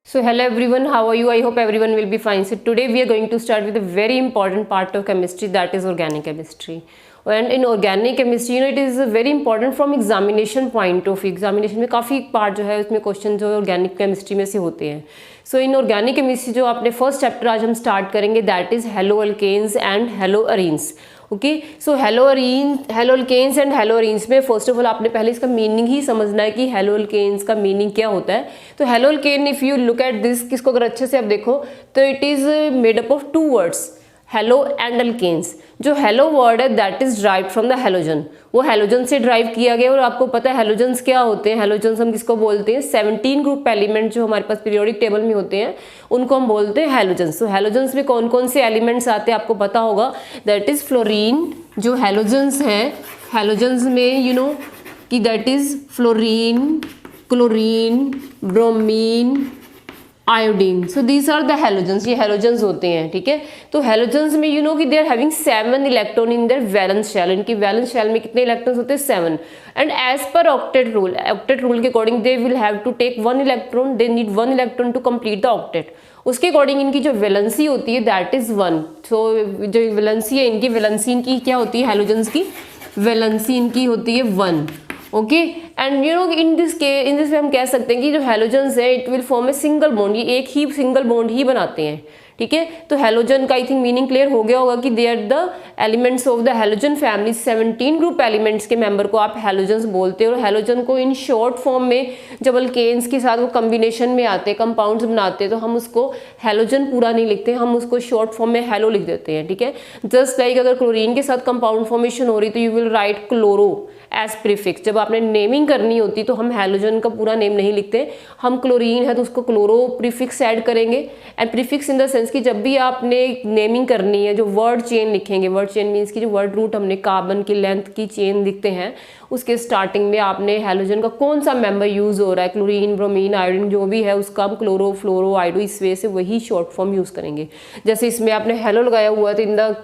So hello everyone, how are you? I hope everyone will be fine. So today we are going to start with a very important part of chemistry, that is organic chemistry. And in organic chemistry, it is very important from examination point of view. Examination में काफ़ी part जो है उसमें question जो है organic chemistry में से होते हैं. सो इन ऑर्गेनिक केमिस्ट्री जो आपने फर्स्ट चैप्टर आज हम स्टार्ट करेंगे, that is haloalkanes and haloarenes. Okay, so haloalkanes and haloarenes में फर्स्ट ऑफ ऑल आपने पहले इसका मीनिंग ही समझना है कि हेलो अल्केन्स का मीनिंग क्या होता है. तो haloalkane, if you look at this, किसको अगर अच्छे से आप देखो तो it is made up of two words, halo and alkanes. जो हेलो वर्ड है that is derive from the halogen, वो हेलोजन से ड्राइव किया गया. और आपको पता है हेलोजन्स क्या होते हैं. हेलोजन्स हम किसको बोलते हैं? 17 ग्रुप एलिमेंट जो हमारे पास पीरियोडिक टेबल में होते हैं उनको हम बोलते हैं हेलोजन्स. तो हेलोजन्स में कौन कौन से एलिमेंट्स आते हैं आपको पता होगा, दैट इज फ्लोरीन. जो हेलोजन्स हैं, हेलोजन्स में यू नो कि that is fluorine, chlorine, bromine, iodine. So these are the halogens, ये हेलोजन्स होते हैं. ठीक है, तो हेलोजन्स में यू नो कि they are having 7 electron in their valence shell. इनकी वैलेंस शेल में कितने इलेक्ट्रॉन्स होते हैं? 7. एंड एज पर ऑक्टेट रूल के according they will have to take 1 electron, they need 1 electron to complete the octet. उसके according इनकी जो वैलेंसी होती है दैट इज 1. सो जो वैलेंसी है इनकी, वैलेंसी इनकी क्या होती है? हेलोजन्स की वैलेंसी इनकी होती है 1. Okay, and you no in this वे हम कह सकते हैं कि जो हेलोजन्स है it will form a single bond, ये एक ही सिंगल बॉन्ड ही बनाते हैं. ठीक है, तो हेलोजन का आई थिंक मीनिंग क्लियर हो गया होगा कि they are the elements of the halogen family. 17 group elements के मेंबर को आप हेलोजन्स बोलते हैं. और हेलोजन को इन शॉर्ट फॉर्म में जब अल्केन्स के साथ वो कम्बिनेशन में आते हैं, कंपाउंड्स बनाते हैं, तो हम उसको हेलोजन पूरा नहीं लिखते, हम उसको शॉर्ट फॉर्म में हेलो लिख देते हैं. ठीक है, जस्ट लाइक अगर क्लोरीन के साथ कंपाउंड फॉर्मेशन हो रही तो you will write chloro as prefix. जब आपने नेमिंग करनी होती तो हम हेलोजन का पूरा नेम नहीं लिखते, हम क्लोरीन है तो उसको क्लोरो प्रीफिक्स ऐड करेंगे. And prefix in the sense कि जब भी आपने नेमिंग करनी है, जो वर्ड चेन लिखेंगे, वर्ड चेन मीन्स की जो वर्ड रूट हमने कार्बन की लेंथ की चेन लिखते हैं, उसके स्टार्टिंग में आपने हेलोजन का कौन सा मेंबर यूज हो रहा है, क्लोरीन, ब्रोमीन, आयोडीन जो भी है, उसका हम क्लोरो, फ्लोरो, आयोडो, इस वे से वही शॉर्ट फॉर्म यूज करेंगे. जैसे इसमें आपने हेलो लगाया हुआ है तो इन द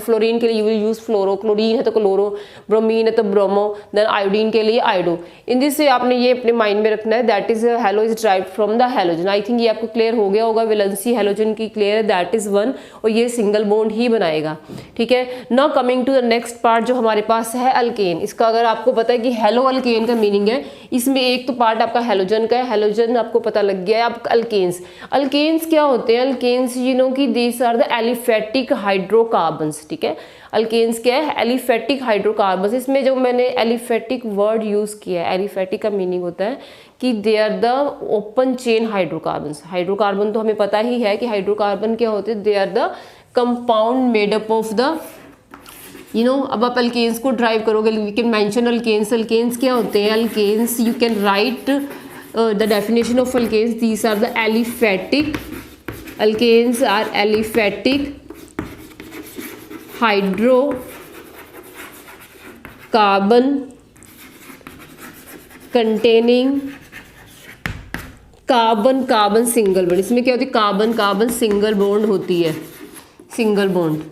फ्लोरीन के लिए you will use fluoro, chlorine है तो क्लोरो, ब्रोमीन है तो ब्रोमो, देन आयोडीन के लिए आयोडो. इन दिस से आपने ये अपने माइंड में रखना है, that is halo is derive from the halogen. I think ये आपको क्लियर हो गया होगा. वैलेंसी हेलोजन की क्लियर है, दैट इज 1 और ये सिंगल बॉन्ड ही बनाएगा. ठीक है, now coming to the next part जो हमारे पास है अल्केन. इसका अगर आपको पता है कि हेलो अल्केन का मीनिंग है, इसमें एक तो पार्ट आपका हेलोजन का है, हेलोजन आपको पता लग गया है. अब अल्केन्स, अल्केन्स क्या होते हैं? अल्केन्स यू नो कि these are the aliphatic hydrocarbons. ठीक है, अल्केन्स क्या है? Aliphatic hydrocarbons. इसमें जो मैंने एलिफेटिक वर्ड यूज किया है, एलिफेटिक का मीनिंग होता है कि they are the open chain hydrocarbons. Hydrocarbon तो हमें पता ही है कि हाइड्रोकार्बन क्या होते हैं, they are the compound made up of the you know. अब आप अल्केन्स को ड्राइव करोगे, we can mention alkanes. Alkanes क्या होते हैं? Alkanes you can write the definition of alkanes. These are the aliphatic, alkanes are aliphatic hydrocarbon containing carbon carbon single bond. इसमें क्या होती है? कार्बन कार्बन सिंगल बॉन्ड होती है, सिंगल बॉन्ड.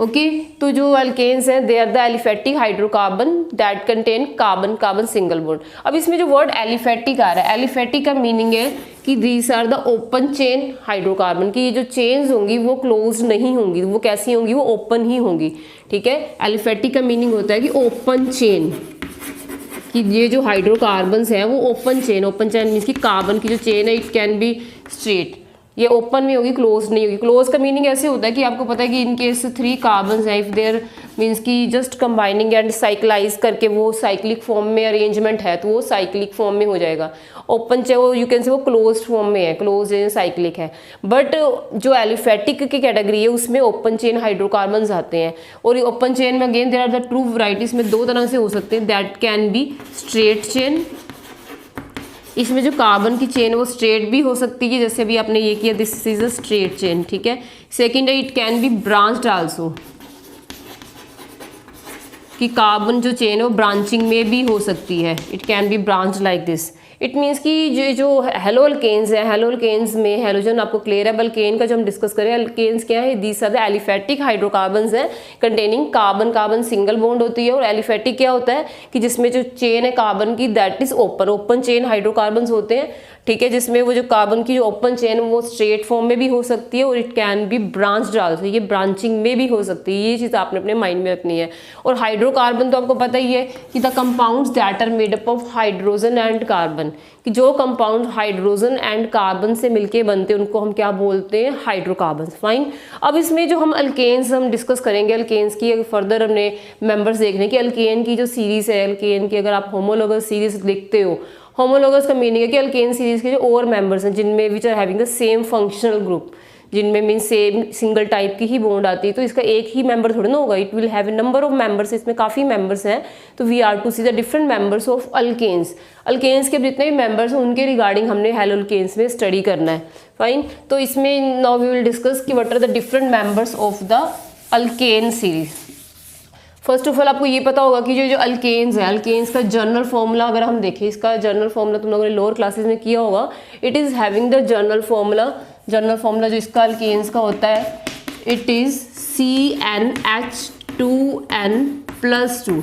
ओके, तो जो अल्केन्स हैं they are the aliphatic hydrocarbon that contain carbon carbon single bond. अब इसमें जो वर्ड एलिफेटिक आ रहा है, एलिफेटिक का मीनिंग है कि these are the open chain hydrocarbon, की ये जो चेन्स होंगी वो क्लोज नहीं होंगी, वो कैसी होंगी? वो ओपन ही होंगी. ठीक है, एलिफेटिक का मीनिंग होता है कि ओपन चेन, कि ये जो हाइड्रोकार्बन्स हैं वो open chain. Open chain means कि कार्बन की जो चेन है इट कैन बी स्ट्रेट, ये ओपन में होगी, क्लोज नहीं होगी. क्लोज का मीनिंग ऐसे होता है कि आपको पता है कि इन केस 3 कार्बन्स हैं, इफ देयर मीन्स कि जस्ट कंबाइनिंग एंड साइक्लाइज करके वो साइक्लिक फॉर्म में अरेंजमेंट है तो वो साइक्लिक फॉर्म में हो जाएगा. ओपन चाहे वो यू कैन से वो क्लोज फॉर्म में है, क्लोज एंड साइक्लिक है. बट जो एलिफेटिक की कैटेगरी है उसमें ओपन चेन हाइड्रोकार्बन्स आते हैं. और ओपन चेन में again there are the two varieties में 2 तरह से हो सकते हैं, that can be straight chain. इसमें जो कार्बन की चेन वो स्ट्रेट भी हो सकती है, जैसे अभी आपने ये किया, this is a straight chain. ठीक है, सेकेंड है it can be branched also, कि कार्बन जो चेन है वो ब्रांचिंग में भी हो सकती है, it can be branch like this. It means कि जो हेलो अल्केन्स है, हेलो अल्केन्स में हेलोजन आपको क्लियर है। अल्केन का जो हम डिस्कस करें, अल्केन्स क्या है, these are the aliphatic hydrocarbons हैं containing carbon carbon single bond होती है। और एलिफेटिक क्या होता है कि जिसमें जो चेन है कार्बन की that is open chain hydrocarbons होते हैं, ठीक है, जिसमें वो जो कार्बन की जो ओपन चेन वो स्ट्रेट फॉर्म में भी हो सकती है और it can be branched also, ये ब्रांचिंग में भी हो सकती है। ये चीज़ आपने अपने माइंड में रखनी है। और हाइड्रोकार्बन तो आपको पता ही है कि the compounds that are made up of hydrogen and carbon, कि जो कंपाउंड हाइड्रोजन एंड कार्बन से मिलके बनते हैं उनको हम क्या बोलते हैं, हाइड्रोकार्बन। फाइन। अब इसमें जो हम अल्केन्स हम डिस्कस करेंगे, अल्केन्स की फर्दर हमने मेंबर्स देखने की। अल्केन की जो सीरीज है, अल्केन की अगर आप होमोलोगस सीरीज देखते हो, होमोलोगस का मीनिंग है कि अल्केन सीरीज के जो और मेंबर्स हैं जिनमें which are having the same functional group, जिनमें मीन सेम सिंगल टाइप की ही बॉन्ड आती है, तो इसका एक ही मेंबर थोड़ा ना होगा, it will have a number of members, इसमें काफ़ी मेंबर्स हैं। तो we are to see the different members of alkanes. Alkanes के जितने भी मेंबर्स हैं उनके रिगार्डिंग हमने हेलोअल्केन्स में स्टडी करना है। फाइन। तो इसमें नाउ वी विल डिस्कस कि what are the different members of the alkane series. First of all आपको ये पता होगा कि जो अल्केन्स है, अल्केन्स का जनरल फॉर्मूला अगर हम देखें, इसका जनरल फॉर्मूला तुम लोगों ने लोअर क्लासेस में किया होगा। It is having the general formula जो इसका अल्केन्स का होता है, इट इज़ CnH2n+2।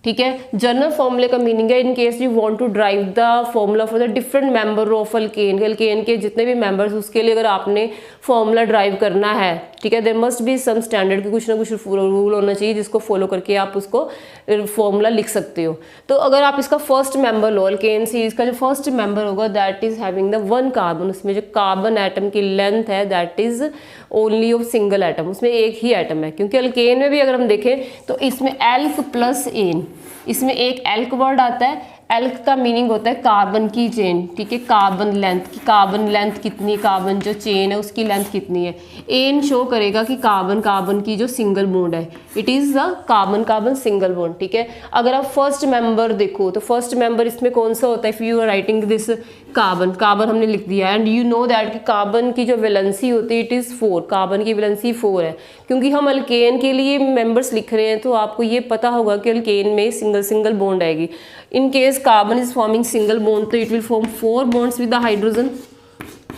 ठीक है, जनरल फॉर्मूले का मीनिंग है in case you want to drive the formula for the different member of alkane, alkane के जितने भी मेंबर्स उसके लिए अगर आपने फॉर्मूला ड्राइव करना है, ठीक है, there must be some standard की कुछ ना कुछ रूल होना चाहिए जिसको फॉलो करके आप उसको फॉर्मूला लिख सकते हो। तो अगर आप इसका फर्स्ट मेंबर लो, अल्केन सीरीज का जो फर्स्ट मेंबर होगा that is having the 1 carbon, उसमें जो कार्बन एटम की लेंथ है that is only of single atom, उसमें एक ही एटम है। क्योंकि अल्केन में भी अगर हम देखें तो इसमें एल्क प्लस एन, इसमें एक एल्क वर्ड आता है। एल्क का मीनिंग होता है कार्बन की चेन, ठीक है, कार्बन लेंथ की, कार्बन लेंथ कितनी, कार्बन जो चेन है उसकी लेंथ कितनी है। एन शो करेगा कि कार्बन की जो सिंगल बॉन्ड है, it is the carbon single bond. ठीक है, अगर आप फर्स्ट मेंबर देखो तो फर्स्ट मेंबर इसमें कौन सा होता है, if you are writing this carbon हमने लिख दिया एंड यू नो दैट कि कार्बन की जो वैलेंसी होती है इट इज़ 4, कार्बन की वैलेंसी 4 है। क्योंकि हम अल्केन के लिए मेंबर्स लिख रहे हैं तो आपको ये पता होगा कि अल्केन में सिंगल बॉन्ड आएगी। In case carbon is forming single bond तो it will form 4 bonds with the hydrogen.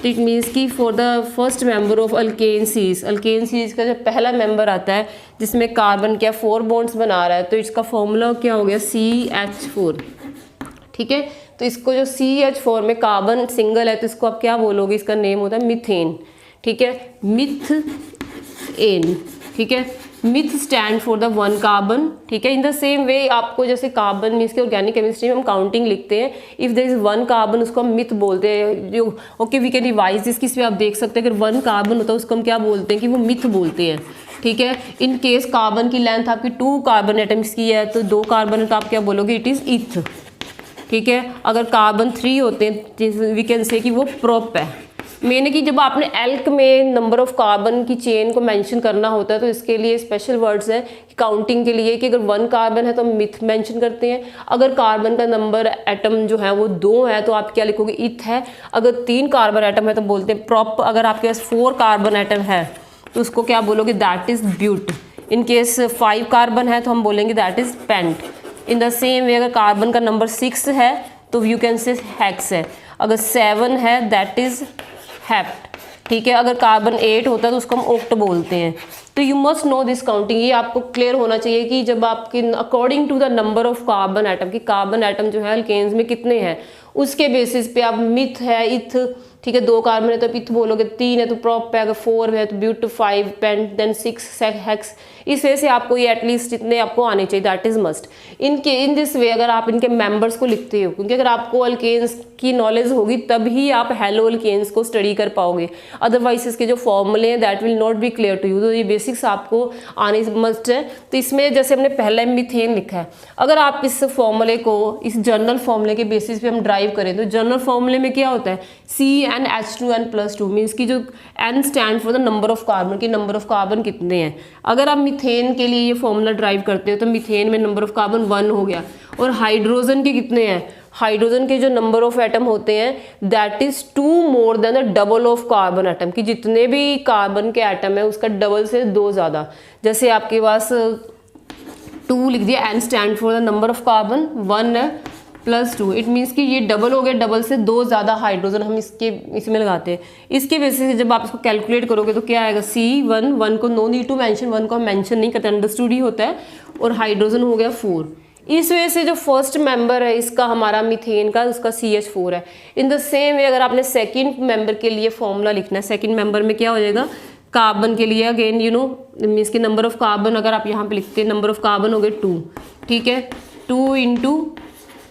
तो इट मीन्स कि for the first member of alkane series का जो पहला मेंबर आता है जिसमें कार्बन क्या 4 बॉन्ड्स बना रहा है, तो इसका फॉर्मूला क्या हो गया, CH4। ठीक है, तो इसको जो CH4 में कार्बन सिंगल है तो इसको आप क्या बोलोगे, इसका नेम होता है मीथेन। ठीक है, मिथेन। ठीक है, myth stand for the 1 carbon. ठीक है, इन द सेम वे आपको जैसे कार्बन मीन्स के ऑर्गेनिक केमिस्ट्री में हम काउंटिंग लिखते हैं, इफ देयर इज 1 कार्बन उसको हम मिथ बोलते हैं। जो okay we can revise this, किस पे आप देख सकते हैं अगर 1 कार्बन होता है उसको हम क्या बोलते हैं कि वो मिथ बोलते हैं। ठीक है, इन केस कार्बन की लेंथ आपकी 2 कार्बन एटम्स की है तो 2 कार्बन है तो आप क्या बोलोगे, इट इज इथ। ठीक है, अगर कार्बन 3 होते हैं वी कैन से कि वो प्रोप है। मैंने कि जब आपने एल्क में नंबर ऑफ कार्बन की चेन को मेंशन करना होता है तो इसके लिए स्पेशल वर्ड्स हैं काउंटिंग के लिए कि अगर 1 कार्बन है तो हम मिथ मेंशन करते हैं, अगर कार्बन का नंबर एटम जो है वो 2 है तो आप क्या लिखोगे, इथ है। अगर 3 कार्बन एटम है तो बोलते हैं प्रॉप। अगर आपके पास 4 कार्बन एटम है तो उसको क्या बोलोगे, that is but. In case 5 carbon है तो हम बोलेंगे that is pent. In the same way अगर कार्बन का नंबर 6 है तो यू कैन से हेक्स है, अगर 7 है दैट इज हेप्ट। ठीक है, अगर कार्बन 8 होता है तो उसको हम ओक्ट बोलते हैं। तो you must know this counting, ये आपको क्लियर होना चाहिए कि जब आपके according to the number of carbon atom, की कार्बन एटम जो है अल्केन्स में कितने हैं उसके बेसिस पे आप मिथ है, इथ, ठीक है, 2 कार्बन है तो इथ बोलोगे, 3 है तो प्रॉप है, अगर 4 है तो ब्यूट, 5 पेंट, देन 6 हेक्स। इस वजह से आपको ये एटलीस्ट इतने आपको आने चाहिए, that is must. In this वे अगर आप इनके मेंबर्स को लिखते हो, क्योंकि अगर आपको अल्केन्स की नॉलेज होगी तभी आप हेलो अल्केन्स को स्टडी कर पाओगे, अदरवाइज इसके जो फॉर्मूले हैं that will not be clear to you. तो ये बेसिक्स आपको आने मस्ट है। तो इसमें जैसे हमने पहले मीथेन लिखा है, अगर आप इस फॉर्मूले को इस जनरल फॉर्मूले के बेसिस पे हम ड्राइव करें तो जनरल फॉर्मूले में क्या होता है, CnH2n+2 मीन्स की जो n stand for the number of carbon, की नंबर ऑफ कार्बन कितने हैं। अगर आप मीथेन के लिए ये फॉर्मूला ड्राइव करते हो तो मीथेन में नंबर ऑफ कार्बन 1 हो गया, और हाइड्रोजन के कितने हैं, हाइड्रोजन के जो नंबर ऑफ एटम होते हैं that is 2 more than the double of carbon atom, की जितने भी कार्बन के एटम है उसका डबल से 2 ज़्यादा। जैसे आपके पास 2 लिख दिया, n stand for the number of carbon, 1 है +2, इट मीन्स कि ये डबल हो गया, डबल से 2 ज़्यादा हाइड्रोजन हम इसमें लगाते हैं। इसके बेसिस से जब आप इसको कैलकुलेट करोगे तो क्या आएगा, C1, 1 को नो नीड टू मेंशन, 1 को हम मेंशन नहीं करते, अंडरस्टूड ही होता है, और हाइड्रोजन हो गया 4। इस वजह से जो फर्स्ट मेंबर है इसका हमारा मीथेन का, उसका CH4 है। इन द सेम वे अगर आपने सेकंड मेंबर के लिए फॉर्मूला लिखना है, सेकंड मेंबर में क्या हो जाएगा, कार्बन के लिए अगेन यू नो मीन्स की नंबर ऑफ कार्बन अगर आप यहाँ पे लिखते हैं, नंबर ऑफ कार्बन हो गए 2, ठीक है, 2 ×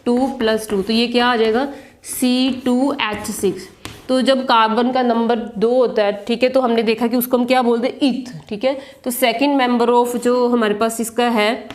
2 + 2, तो ये क्या आ जाएगा, C2H6। तो जब कार्बन का नंबर 2 होता है, ठीक है, तो हमने देखा कि उसको हम क्या बोलते हैं, इथ, ठीक है। तो सेकंड मेंबर ऑफ जो हमारे पास इसका है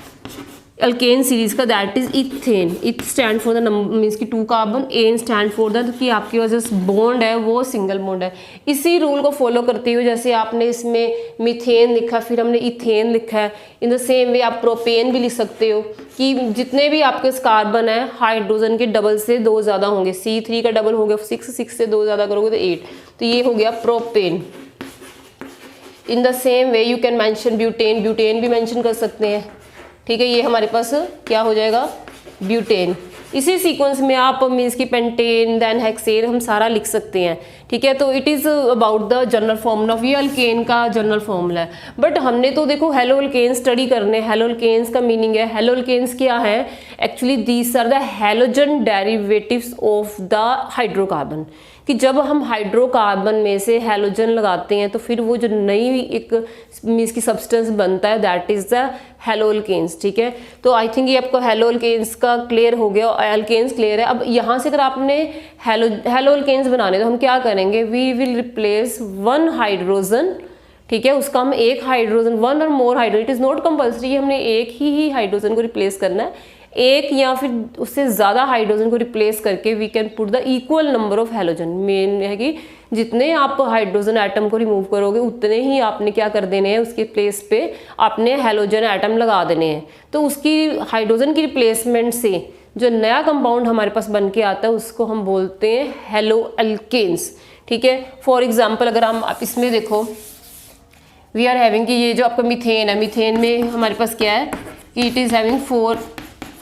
अल्केन सीरीज का, that is ethane. Eth stand for the number means की 2 carbon, N stand for the, कि आपकी वजह से बॉन्ड है वो सिंगल बॉन्ड है। इसी रूल को फॉलो करते हुए जैसे आपने इसमें मीथेन लिखा, फिर हमने इथेन लिखा है, इन द सेम वे आप प्रोपेन भी लिख सकते हो कि जितने भी आपके कार्बन है हाइड्रोजन के डबल से 2 ज़्यादा होंगे। C3 का डबल हो गया 6, 6 से 2 ज़्यादा करोगे तो 8, तो ये हो गया propane. In the same way you can mention butane, butane भी मेंशन कर सकते हैं, ठीक है। ये हमारे पास क्या हो जाएगा, ब्यूटेन। इसी सीक्वेंस में आप मीन्स की पेंटेन देन हेक्सेन हम सारा लिख सकते हैं, ठीक है। तो it is about the general formula of, ये अल्केन का जनरल फॉर्मूला है। बट हमने तो देखो हेलो अल्केन स्टडी करने, हेलो अल्केन्स का मीनिंग है, हेलो अल्केन्स क्या है actually, these are the halogen derivatives of the hydrocarbon, कि जब हम हाइड्रोकार्बन में से हैलोजन लगाते हैं तो फिर वो जो नई एक मीन्स की सब्सटेंस बनता है, दैट इज द हेलोअल्केन्स, ठीक है। तो आई थिंक ये आपको हेलोअल्केन्स का क्लियर हो गया, अल्केन्स क्लियर है। अब यहाँ से अगर आपने हेलोअल्केन्स बनाने तो हम क्या करेंगे, वी विल रिप्लेस 1 हाइड्रोजन, ठीक है, उसका हम एक हाइड्रोजन, 1 और more hydrogen, it is not compulsory हमने एक ही हाइड्रोजन को रिप्लेस करना है, एक या फिर उससे ज़्यादा हाइड्रोजन को रिप्लेस करके we can put the equal number of halogen. Main है कि जितने आप हाइड्रोजन एटम को रिमूव करोगे उतने ही आपने क्या कर देने हैं, उसके प्लेस पे आपने हैलोजन एटम लगा देने हैं। तो उसकी हाइड्रोजन की रिप्लेसमेंट से जो नया कंपाउंड हमारे पास बन के आता है उसको हम बोलते हैं हेलो अल्केन्स, ठीक है। फॉर एग्जाम्पल अगर हम आप इसमें देखो, वी आर हैविंग कि ये जो आपका मीथेन है, मीथेन में हमारे पास क्या है कि इट इज़ हैविंग 4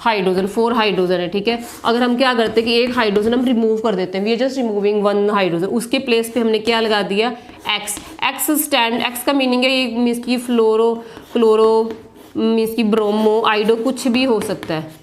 हाइड्रोजन है, ठीक है। अगर हम क्या करते हैं कि एक हाइड्रोजन हम रिमूव कर देते हैं, we are just removing 1 hydrogen, उसके प्लेस पे हमने क्या लगा दिया, एक्स स्टैंड। एक्स का मीनिंग है ये मीन्स की क्लोरो मीन्स की ब्रोमो, आइडो, कुछ भी हो सकता है,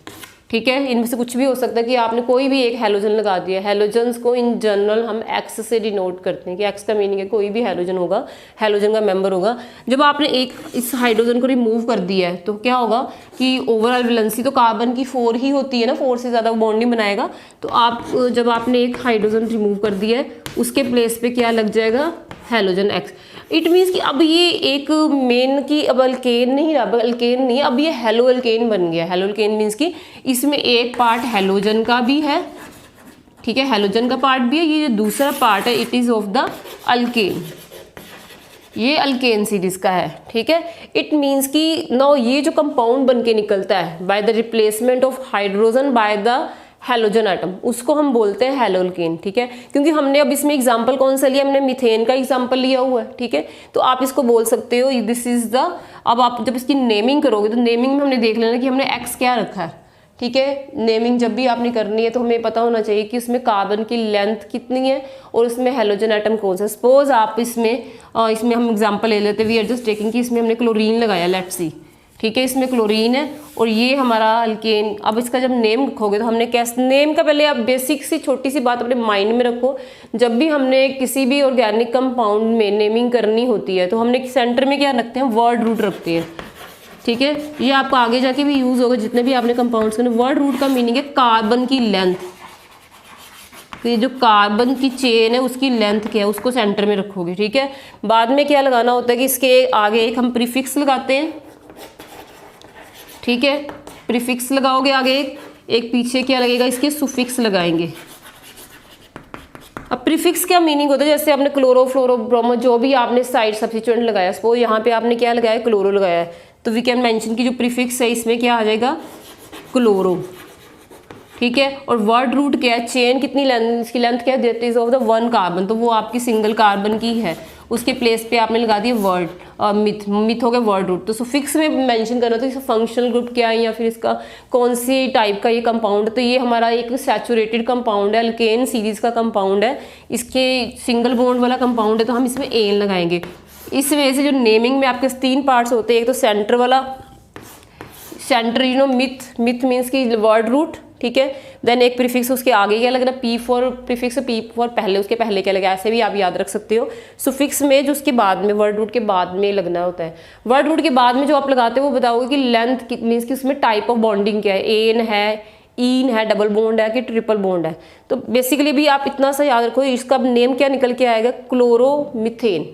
ठीक है। इनमें से कुछ भी हो सकता है कि आपने कोई भी एक हैलोजन लगा दिया। हैलोजन्स को इन जनरल हम एक्स से डिनोट करते हैं कि एक्स का मीनिंग है कोई भी हैलोजन होगा, हैलोजन का मेंबर होगा। जब आपने एक इस हाइड्रोजन को रिमूव कर दिया है तो क्या होगा कि ओवरऑल वैलेंसी तो कार्बन की 4 ही होती है ना, 4 से ज़्यादा बॉन्ड नहीं बनाएगा। तो आप जब आपने एक हाइड्रोजन रिमूव कर दिया है उसके प्लेस पे क्या लग जाएगा, हैलोजन एक्स। इट मीन्स कि अब ये एक मेन की अब अल्केन नहीं रहा, अल्केन नहीं, अब ये हेलो अल्केन बन गया। हेलो अल्केन मीन्स कि इसमें एक पार्ट हैलोजन का भी है, ठीक है, हैलोजन का पार्ट भी है, ये जो दूसरा पार्ट है it is of the alkane, ये अल्केन सीरीज का है, ठीक है। इट मीन्स कि नाउ ये जो कंपाउंड बन के निकलता है bye the replacement of hydrogen by the halogen atom, उसको हम बोलते हैं हेलो अल्केन, ठीक है। क्योंकि हमने अब इसमें एग्जांपल कौन सा लिया, हमने मीथेन का एग्जांपल लिया हुआ है, ठीक है। तो आप इसको बोल सकते हो दिस इज द, अब आप जब इसकी नेमिंग करोगे तो नेमिंग में हमने देख लेना कि हमने एक्स क्या रखा है, ठीक है। नेमिंग जब भी आपने करनी है तो हमें पता होना चाहिए कि उसमें कार्बन की लेंथ कितनी है और उसमें हैलोजन एटम कौन सा। सपोज आप इसमें हम एग्जांपल ले लेते हैं, वी आर जस्ट टेकिंग कि इसमें हमने क्लोरीन लगाया, लेट्स सी, ठीक है, इसमें क्लोरीन है और ये हमारा अल्केन। अब इसका जब नेम रखोगे तो हमने कैसे नेम का, पहले आप बेसिक सी छोटी सी बात अपने माइंड में रखो, जब भी हमने किसी भी ऑर्गेनिक कंपाउंड में नेमिंग करनी होती है तो हमने सेंटर में क्या रखते हैं, वर्ड रूट रखते हैं, ठीक है। ये आपको आगे जाके भी यूज़ होगा जितने भी आपने कंपाउंड्स करने। वर्ड रूट का मीनिंग है कार्बन की लेंथ, तो ये जो कार्बन की चेन है उसकी लेंथ क्या है उसको सेंटर में रखोगे, ठीक है। बाद में क्या लगाना होता है कि इसके आगे एक हम प्रीफिक्स लगाते हैं, ठीक है, प्रीफिक्स लगाओगे आगे एक पीछे क्या लगेगा, इसके सुफिक्स लगाएंगे। अब प्रीफिक्स क्या मीनिंग होता है, जैसे आपने क्लोरो, फ्लोरो, ब्रोमो जो भी आपने साइड सब्स्टिट्यूएंट लगाया, सपोज यहाँ पे आपने क्या लगाया, क्लोरो लगाया है, तो वी कैन मेंशन कि जो प्रीफिक्स है इसमें क्या आ जाएगा, क्लोरो, ठीक है। और वर्ड रूट क्या है, चेन कितनी लेंथ, इसकी लेंथ क्या है, that is of the 1 carbon, तो वो आपकी सिंगल कार्बन की है। उसके प्लेस पे आपने लगा दिया वर्ड, मिथ, मिथ हो गया वर्ड रूट। तो सुफिक्स में मेंशन करना तो इसका फंक्शनल ग्रुप क्या है या फिर इसका कौन सी टाइप का ये कंपाउंड। तो ये हमारा एक सैचुरेटेड कंपाउंड है, अल्केन सीरीज का कंपाउंड है, इसके सिंगल बॉन्ड वाला कंपाउंड है, तो हम इसमें एन लगाएंगे। इस वजह से जो नेमिंग में आपके 3 पार्ट्स होते हैं, एक तो सेंटर वाला, सेंटर मिथ, मिथ मीन्स की वर्ड रूट, ठीक है। देन एक प्रीफिक्स उसके आगे क्या लगना, P for prefix, P for पहले, उसके पहले क्या लगा, ऐसे भी आप याद रख सकते हो। सुफिक्स में जो उसके बाद में वर्ड रूट के बाद में लगना होता है। वर्ड रूट के बाद में जो आप लगाते हो वो बताओगे कि लेंथ मीन्स कि उसमें टाइप ऑफ बॉन्डिंग क्या है, एन है, ईन है, डबल बॉन्ड है कि ट्रिपल बॉन्ड है। तो बेसिकली भी आप इतना सा याद रखो, इसका नेम क्या निकल के आएगा, क्लोरोमीथेन,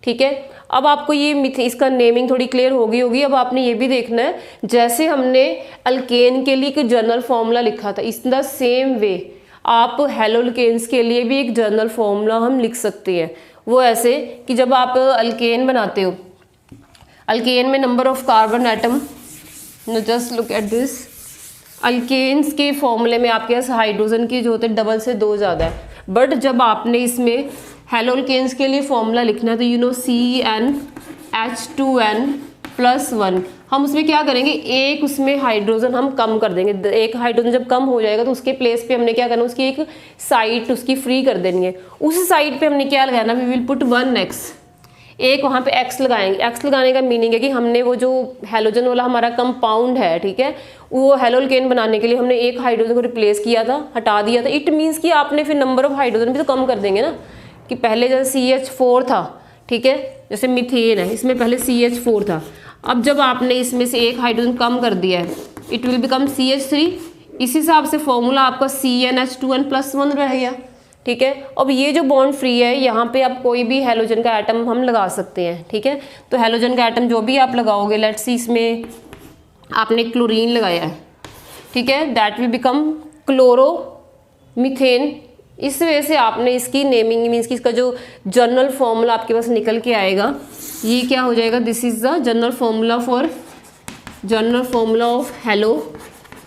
ठीक है। अब आपको ये इसका नेमिंग थोड़ी क्लियर होगी। अब आपने ये भी देखना है, जैसे हमने अल्केन के लिए एक जनरल फॉर्मूला लिखा था, इस द सेम वे आप हेलोल्केन्स के लिए भी एक जनरल फॉर्मूला हम लिख सकते हैं। वो ऐसे कि जब आप अल्केन बनाते हो, अल्केन में number of carbon atom, just look at this, alkanes के फॉर्मूले में आपके पास हाइड्रोजन की जो होते हैं डबल से 2 ज़्यादा है। बट जब आपने इसमें हेलोल्केन्स के लिए फॉर्मूला लिखना है तो CnH2n+1, हम उसमें क्या करेंगे, एक उसमें हाइड्रोजन हम कम कर देंगे। एक हाइड्रोजन जब कम हो जाएगा तो उसके प्लेस पे हमने क्या करना, उसकी एक साइड उसकी फ्री कर देनी है। उस साइड पे हमने क्या लगाना, वी विल पुट 1x, एक वहाँ पे x लगाएंगे। x लगाने का मीनिंग है कि हमने वो जो हेलोजन वाला हमारा कंपाउंड है, ठीक है, वो हेलोल्केन बनाने के लिए हमने एक हाइड्रोजन को रिप्लेस किया था, हटा दिया था। इट मीन्स कि आपने फिर नंबर ऑफ हाइड्रोजन भी तो कम कर देंगे ना, कि पहले जैसे CH4 था, ठीक है, जैसे मिथेन है, इसमें पहले CH4 था। अब जब आपने इसमें से एक हाइड्रोजन कम कर दिया है, इट विल बिकम CH3। इस हिसाब से फॉर्मूला आपका CnH2n+1 रह गया, ठीक है। अब ये जो बॉन्ड फ्री है, यहाँ पे आप कोई भी हेलोजन का एटम हम लगा सकते हैं, ठीक है। तो हेलोजन का एटम जो भी आप लगाओगे, लेट्स सी इसमें आपने क्लोरीन लगाया है, ठीक है, दैट विल बिकम क्लोरोमीथेन। इस वजह से आपने इसकी नेमिंग मीन्स कि इसका जो जनरल फॉर्मूला आपके पास निकल के आएगा, ये क्या हो जाएगा, this is the general formula of halo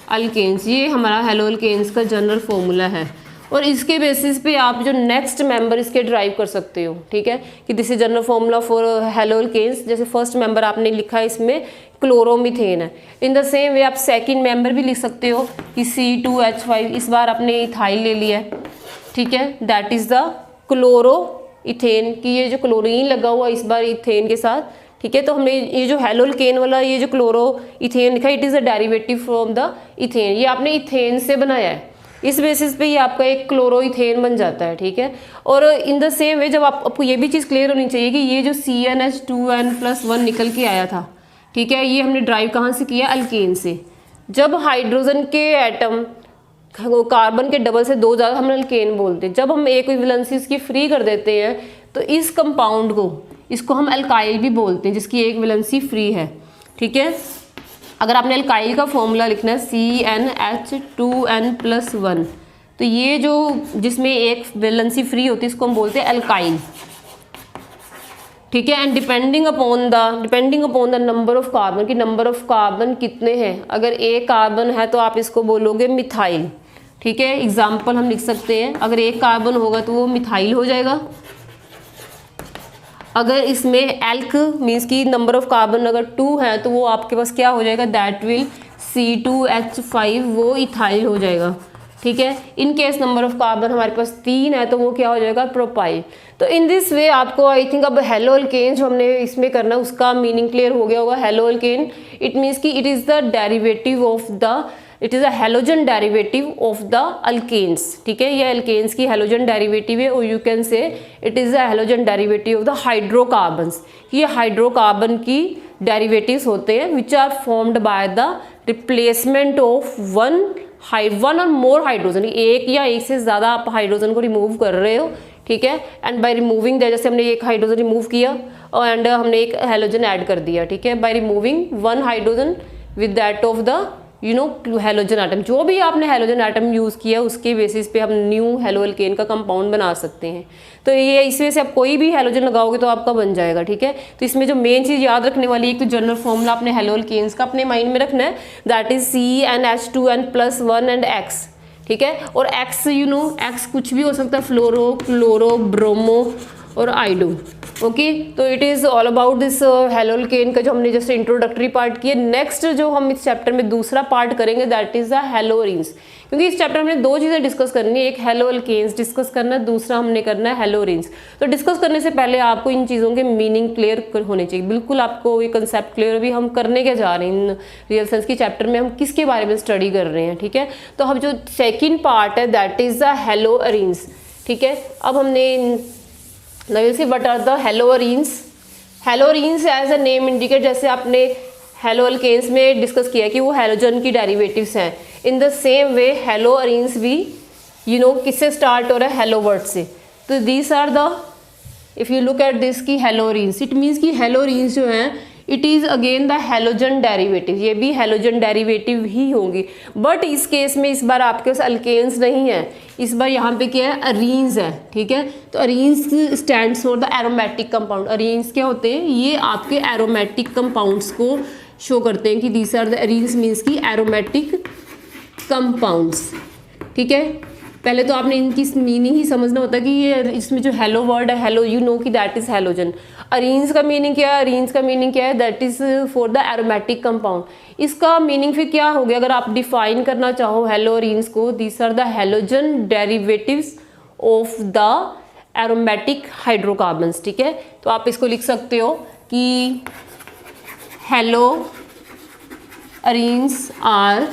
alkanes. ये हमारा हेलो अल्केन्स का जनरल फॉर्मूला है। और इसके बेसिस पे आप जो नेक्स्ट मेंबर इसके ड्राइव कर सकते हो, ठीक है, कि this is general formula for halo alkanes. जैसे फर्स्ट मेंबर आपने लिखा है इसमें क्लोरोमीथेन है, इन द सेम वे आप सेकंड मेंबर भी लिख सकते हो कि C2H5, इस बार आपने इथाइल ले लिया है, ठीक है, that is the chloro ethane, कि ये जो क्लोरीन लगा हुआ इस बार इथेन के साथ, ठीक है। तो हमने ये जो हेलोल्केन वाला ये जो क्लोरो इथेन लिखा है, it is a derivative from the ethane, ये आपने इथेन से बनाया है। इस बेसिस पे ये आपका एक क्लोरो इथेन बन जाता है, ठीक है। और इन द सेम वे जब आपको ये भी चीज़ क्लियर होनी चाहिए कि ये जो CnH2n+1 निकल के आया था, ठीक है, ये हमने ड्राइव कहाँ से किया, अल्केन से। जब हाइड्रोजन के एटम कार्बन के डबल से 2 ज़्यादा हम अल्केन बोलते हैं। जब हम एक वैलेंसी इसकी फ्री कर देते हैं तो इस कंपाउंड को, इसको हम अल्काइल भी बोलते हैं, जिसकी एक वैलेंसी फ्री है, ठीक है। अगर आपने अल्काइल का फॉर्मूला लिखना है CnH2n+1, तो ये जो जिसमें एक वैलेंसी फ्री होती है इसको हम बोलते हैं अल्काइल, ठीक है। And depending upon the number of carbon, कि नंबर ऑफ कार्बन कितने हैं, अगर एक कार्बन है तो आप इसको बोलोगे मिथाइल, ठीक है। एग्जाम्पल हम लिख सकते हैं, अगर एक कार्बन होगा तो वो मिथाइल हो जाएगा। अगर इसमें एल्क मीन्स की नंबर ऑफ कार्बन अगर 2 है तो वो आपके पास क्या हो जाएगा, दैट विल C2H5, वो इथाइल हो जाएगा, ठीक है। In case number of carbon हमारे पास 3 है तो वो क्या हो जाएगा, प्रोपाइल। तो इन दिस वे आपको आई थिंक अब हेलो अल्केन जो हमने इसमें करना उसका मीनिंग क्लियर हो गया होगा। हेलो अल्केन इट मीन्स कि it is the derivative of the, it is a halogen derivative of the alkanes, ठीक है। ये अल्केन्स की हेलोजन डेरिवेटिव है, और you can say it is a halogen derivative of the hydrocarbons. ये hydrocarbon की derivatives होते हैं which are formed by the replacement of one और मोर हाइड्रोजन, एक या एक से ज़्यादा आप हाइड्रोजन को रिमूव कर रहे हो, ठीक है। एंड बाय रिमूविंग दैट, जैसे हमने एक हाइड्रोजन रिमूव किया और एंड हमने एक हेलोजन ऐड कर दिया, ठीक है, by removing one hydrogen with that of the halogen atom. जो भी आपने हेलोजन एटम यूज़ किया उसके बेसिस पे हम न्यू हेलो अल्केन का कंपाउंड बना सकते हैं। तो ये इस वजह से आप कोई भी हेलोजन लगाओगे तो आपका बन जाएगा, ठीक है। तो इसमें जो मेन चीज़ याद रखने वाली एक तो जनरल फॉर्मूला अपने हेलो अल्केन्स का अपने माइंड में रखना है, that is CnH2n+1 and X, ठीक है। और X X कुछ भी हो सकता है, फ्लोरो, क्लोरो, ब्रोमो, और आइडो। ओके, तो it is all about this haloalkane का जो हमने जैसे इंट्रोडक्टरी पार्ट किया। नेक्स्ट जो हम इस चैप्टर में दूसरा पार्ट करेंगे दैट इज़ द हेलोरीन्स, क्योंकि इस चैप्टर में दो चीज़ें डिस्कस करनी है, एक हेलोअल्केन्स डिस्कस करना है, दूसरा हमने करना है हेलोरीन्स। तो डिस्कस करने से पहले आपको इन चीज़ों के मीनिंग क्लियर होने चाहिए, बिल्कुल आपको ये कंसेप्ट क्लियर। अभी हम करने क्या जा रहे हैं इन रियल साइंस की चैप्टर में, हम किसके बारे में स्टडी कर रहे हैं, ठीक है। तो हम जो सेकेंड पार्ट है दैट इज़ द हेलोअरीन्स, ठीक है। अब हमने Now you see what are the haloarenes? Haloarenes as a name indicate, जैसे आपने हेलोअल्केन्स में डिस्कस किया कि वो हेलोजन की डेरिवेटिव्स हैं। इन द सेम वे हेलोअरीन्स भी किससे स्टार्ट हो रहा है, हेलो वर्ड से। तो these are the, if you look at this की हेलोरीन्स, इट मीन्स कि हेलोरीन्स जो हैं it is again the halogen derivative, ये भी हेलोजन डेरिवेटिव ही होंगी। बट इस केस में इस बार आपके पास अल्केन्स नहीं है, इस बार यहाँ पे क्या है, अरीन्स है, ठीक है। तो arenes stands for the aromatic compound. Arenes क्या होते हैं, ये आपके एरोमेटिक कंपाउंड्स को शो करते हैं कि these are the arenes, means की एरोमेटिक कंपाउंड्स, ठीक है। पहले तो आपने इनकी मीनिंग ही समझना होता है कि ये इसमें जो हेलो वर्ड है, हेलो, यू नो कि दैट इज़ हेलोजन। अरीन्स का मीनिंग क्या है, अरीन्स का मीनिंग क्या है, that is for the aromatic compound. इसका मीनिंग फिर क्या हो गया, अगर आप डिफाइन करना चाहो हेलो अरीन्स को, these are the halogen derivatives of the aromatic hydrocarbons, ठीक है। तो आप इसको लिख सकते हो कि halo arenes are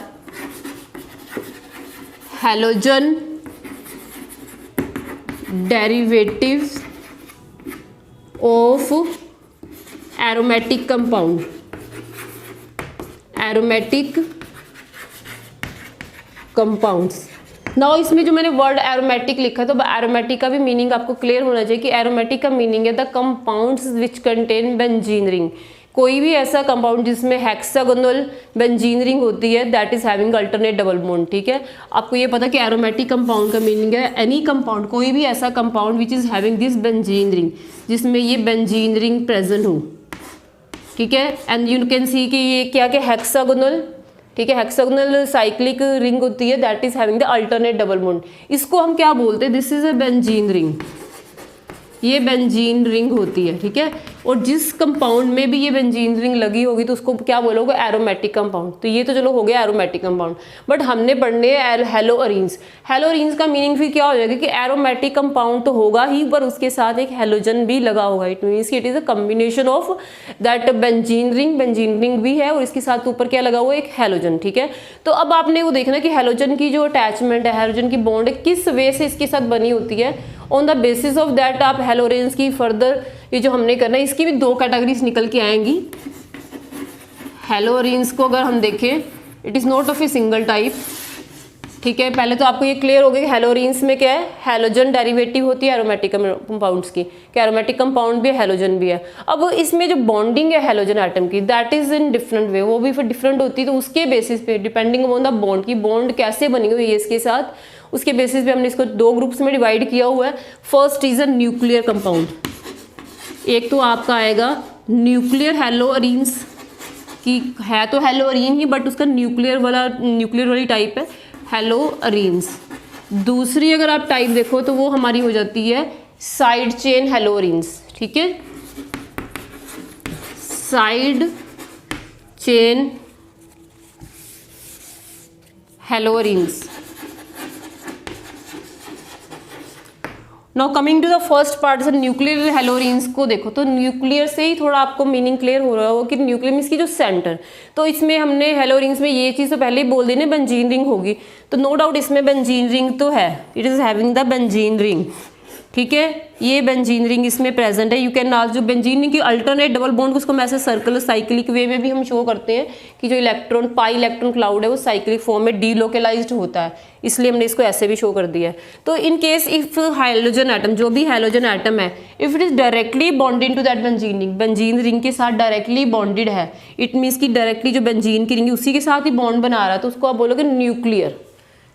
halogen derivatives of aromatic compound, aromatic compounds। Now इसमें जो मैंने वर्ड एरोमेटिक लिखा है, तो एरोमेटिक का भी मीनिंग आपको क्लियर होना चाहिए कि एरोमेटिक का मीनिंग है the compounds which contain benzene ring. कोई भी ऐसा कंपाउंड जिसमें हेक्सागोनल बेंजीन रिंग होती है that is having alternate double bond, ठीक है। आपको ये पता कि एरोमेटिक कंपाउंड का मीनिंग है एनी कंपाउंड, कोई भी ऐसा compound which is having this benzene ring, जिसमें ये बेंजीन रिंग प्रेजेंट हो, ठीक है। एंड यू कैन सी कि ये क्या क्या हेक्सागोनल, ठीक है, हेक्सागोनल साइक्लिक रिंग होती है that is having the alternate double bond. इसको हम क्या बोलते हैं, this is a benzene ring, ये बेंजीन रिंग होती है, ठीक है। और जिस कंपाउंड में भी ये बेंजीन रिंग लगी होगी तो उसको क्या बोलोगे, एरोमेटिक कंपाउंड। तो ये तो चलो हो गया एरोमेटिक कंपाउंड, बट हमने पढ़ने हेलोअरीन्स। हेलोअरीन्स का मीनिंग फिर क्या हो जाएगा कि एरोमेटिक कंपाउंड तो होगा ही, पर उसके साथ एक हेलोजन भी लगा होगा। It means it is a combination of that benzene ring भी है और इसके साथ ऊपर क्या लगा हुआ है, एक हेलोजन, ठीक है। तो अब आपने वो देखना कि हेलोजन की जो अटैचमेंट है, हेलोजन की बॉन्ड किस वे से इसके साथ बनी होती है। On the basis of that आप हेलोअरीन्स की फर्दर ये जो हमने करना है, इसकी भी दो कैटेगरीज निकल के आएंगी। हेलोअरीन्स को अगर हम देखें, it is not of a single type, ठीक है। पहले तो आपको ये क्लियर हो गया कि हेलोअरीन्स में क्या है, हेलोजन डेरिवेटिव होती है एरोमेटिक कंपाउंड्स की, कि एरोमेटिक कंपाउंड भी है, हेलोजन भी है। अब इसमें जो बॉन्डिंग है हेलोजन एटम की that is in different way, वो भी फिर डिफरेंट होती है। तो उसके बेसिस पे डिपेंडिंग ऑन द बॉन्ड की बॉन्ड कैसे बनी हुई है इसके साथ, उसके बेसिस पे हमने इसको दो ग्रुप्स में डिवाइड किया हुआ है। First is a nuclear compound, एक तो आपका आएगा न्यूक्लियर हेलोअरीन्स की, है तो हेलोअरीन ही बट उसका न्यूक्लियर वाली टाइप है हेलोअरीन्स। दूसरी अगर आप टाइप देखो तो वो हमारी हो जाती है साइड चेन हेलोअरीन्स, ठीक है, side chain haloarenes. Now coming to the first part, nuclear haloarenes को देखो तो न्यूक्लियर से ही थोड़ा आपको मीनिंग क्लियर हो रहा होगा कि न्यूक्लियर मीन्स की जो सेंटर। तो इसमें हमने हेलोअरीन्स में ये चीज़ तो पहले ही बोल दी ना, बेंजीन रिंग होगी, तो नो डाउट इसमें बेंजीन रिंग तो है, it is having the benzene ring, ठीक है। ये बेंजीन रिंग इसमें प्रेजेंट है। यू कैन आल्सो जो बेंजीन रिंग की अल्टरनेट डबल बॉन्ड, उसको मैं ऐसे सर्कुलर साइक्लिक वे में भी हम शो करते हैं कि जो इलेक्ट्रॉन पाई इलेक्ट्रॉन क्लाउड है वो साइक्लिक फॉर्म में डीलोकलाइज्ड होता है, इसलिए हमने इसको ऐसे भी शो कर दिया है। तो in case if hydrogen atom, जो भी हाइड्रोजन एटम है, if it is directly bonded to that benzene ring के साथ डायरेक्टली बॉन्डेड है, इट मीन्स कि डायरेक्टली जो बेंजीन की रिंग उसी के साथ ही बॉन्ड बना रहा है, तो उसको आप बोलोगे न्यूक्लियर,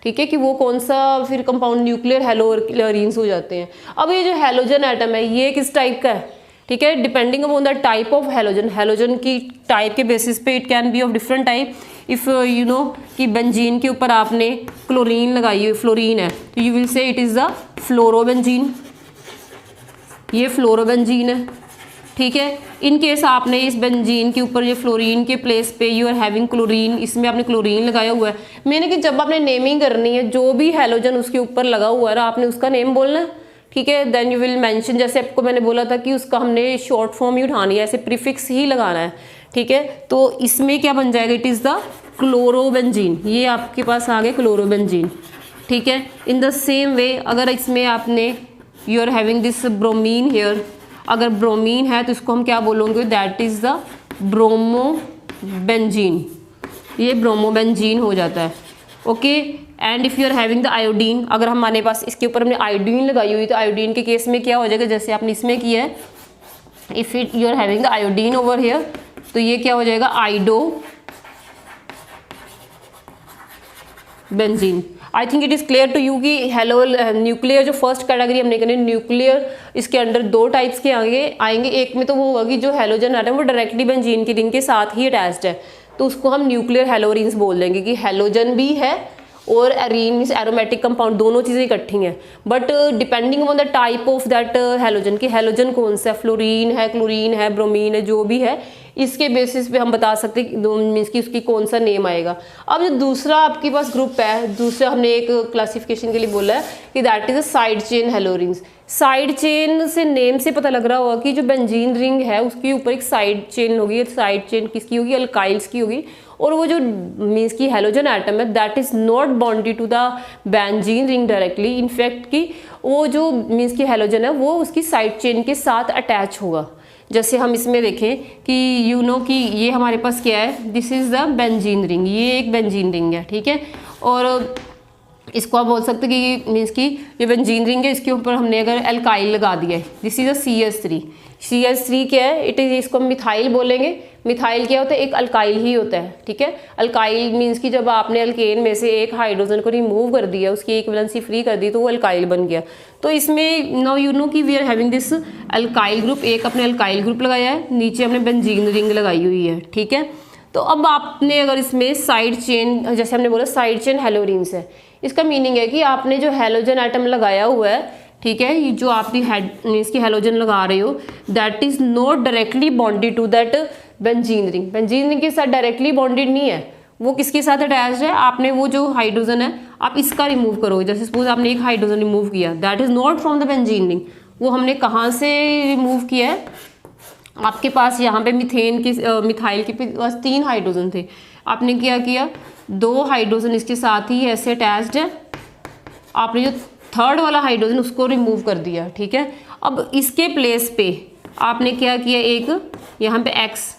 ठीक है, कि वो कौन सा फिर कंपाउंड न्यूक्लियर हेलोअरीन्स हो जाते हैं। अब ये जो हेलोजन एटम है ये किस टाइप का है, ठीक है, depending upon the type of halogen, halogen की टाइप के बेसिस पे it can B of different type. If you know कि बेंजीन के ऊपर आपने क्लोरीन लगाई हुई, फ्लोरीन है, तो you will say it is the fluorobenzene, ये फ्लोरोबेंजीन है, ठीक है। इन केस आपने इस बेंजीन के ऊपर ये फ्लोरीन के प्लेस पे यू आर हैविंग क्लोरीन, इसमें आपने क्लोरीन लगाया हुआ है। मैंने कि जब आपने नेमिंग करनी है जो भी हैलोजन उसके ऊपर लगा हुआ है ना, आपने उसका नेम बोलना है, ठीक है। देन यू विल मेंशन, जैसे आपको मैंने बोला था कि उसका हमने शॉर्ट फॉर्म ही उठानी है, ऐसे प्रीफिक्स ही लगाना है, ठीक है। तो इसमें क्या बन जाएगा, इट इज़ द क्लोरोबेंजीन, ये आपके पास आ गए क्लोरोबेंजीन, ठीक है। इन द सेम वे अगर इसमें आपने you are having this bromine here, अगर ब्रोमीन है तो इसको हम क्या बोलोगे, दैट इज़ द ब्रोमोबेंजीन, ये ब्रोमोबेंजीन हो जाता है, okay. And if you are having the iodine, अगर हमारे पास इसके ऊपर हमने आयोडीन लगाई हुई तो आयोडीन के केस में क्या हो जाएगा, जैसे आपने इसमें किया है, if it you are having the iodine over here, तो ये क्या हो जाएगा, iodobenzene. I think it is clear to you कि हेलो न्यूक्लियर जो फर्स्ट कैटेगरी हमने करनी, न्यूक्लियर इसके अंडर दो टाइप्स के आएंगे। एक में तो वो होगा कि जो हेलोजन एटम वो डायरेक्टली बेंजीन की रिंग के साथ ही अटैच्ड है, तो उसको हम न्यूक्लियर हेलोरिन्स बोल देंगे कि हेलोजन भी है और एरीन मीन्स एरोमेटिक कंपाउंड, दोनों चीज़ें इकट्ठी हैं। But depending on the type of that halogen, कि हेलोजन कौन सा है, फ्लोरीन है, क्लोरीन है, ब्रोमीन है, जो भी है, इसके बेसिस पे हम बता सकते हैं मीन्स कि उसकी कौन सा नेम आएगा। अब जो दूसरा आपके पास ग्रुप है, दूसरा हमने एक क्लासिफिकेशन के लिए बोला है कि that is a side chain haloarenes. Side chain से नेम से पता लग रहा होगा कि जो बेंजीन रिंग है उसके ऊपर एक साइड चेन होगी। साइड चेन किसकी होगी, अल्काइल्स की होगी। और वो जो मीन्स की हेलोजन एटम है that is not bonded to the benzene ring directly, in fact कि वो जो मीन्स की हेलोजन है वो उसकी साइड चेन के साथ अटैच होगा। जैसे हम इसमें देखें कि यू नो कि ये हमारे पास क्या है, this is the benzene ring, ये एक बेंजीन रिंग है, ठीक है। और इसको आप बोल सकते हैं कि मीन्स की ये बेंजीन रिंग है, इसके ऊपर हमने अगर एल्काइल लगा दिया है, this is a CH3। CH3 क्या है, इट इज़, इसको हम मिथाइल बोलेंगे। मिथाइल क्या होता है, एक अल्काइल ही होता है, ठीक है। अल्काइल मीन्स कि जब आपने अल्केन में से एक हाइड्रोजन को रिमूव कर दिया, उसकी एक वैलेंसी फ्री कर दी, तो वो अल्काइल बन गया। तो इसमें नाउ यू नो कि we are having this alkyl group, एक अपने अल्काइल ग्रुप लगाया है, नीचे हमने बेंजीन रिंग लगाई हुई है, ठीक है। तो अब आपने अगर इसमें साइड चेन, जैसे हमने बोला साइड चेन हेलोरिन्स है, इसका मीनिंग है कि आपने जो हेलोजन एटम लगाया हुआ है, ठीक है, ये जो आप इसकी हेलोजन लगा रहे हो, that is not directly bonded to that benzene ring. Benzene ring के साथ डायरेक्टली बॉन्डेड नहीं है, वो किसके साथ अटैच्ड है, आपने वो जो हाइड्रोजन है आप इसका रिमूव करोगे। जैसे सपोज आपने एक हाइड्रोजन रिमूव किया, that is not from the benzene ring. वो हमने कहाँ से रिमूव किया है, आपके पास यहाँ पे मीथेन की मिथाइल के पास 3 हाइड्रोजन थे, आपने क्या किया, 2 हाइड्रोजन इसके साथ ही ऐसे अटैच्ड है, आपने जो थर्ड वाला हाइड्रोजन उसको रिमूव कर दिया, ठीक है। अब इसके प्लेस पे आपने क्या किया, एक यहाँ पे X,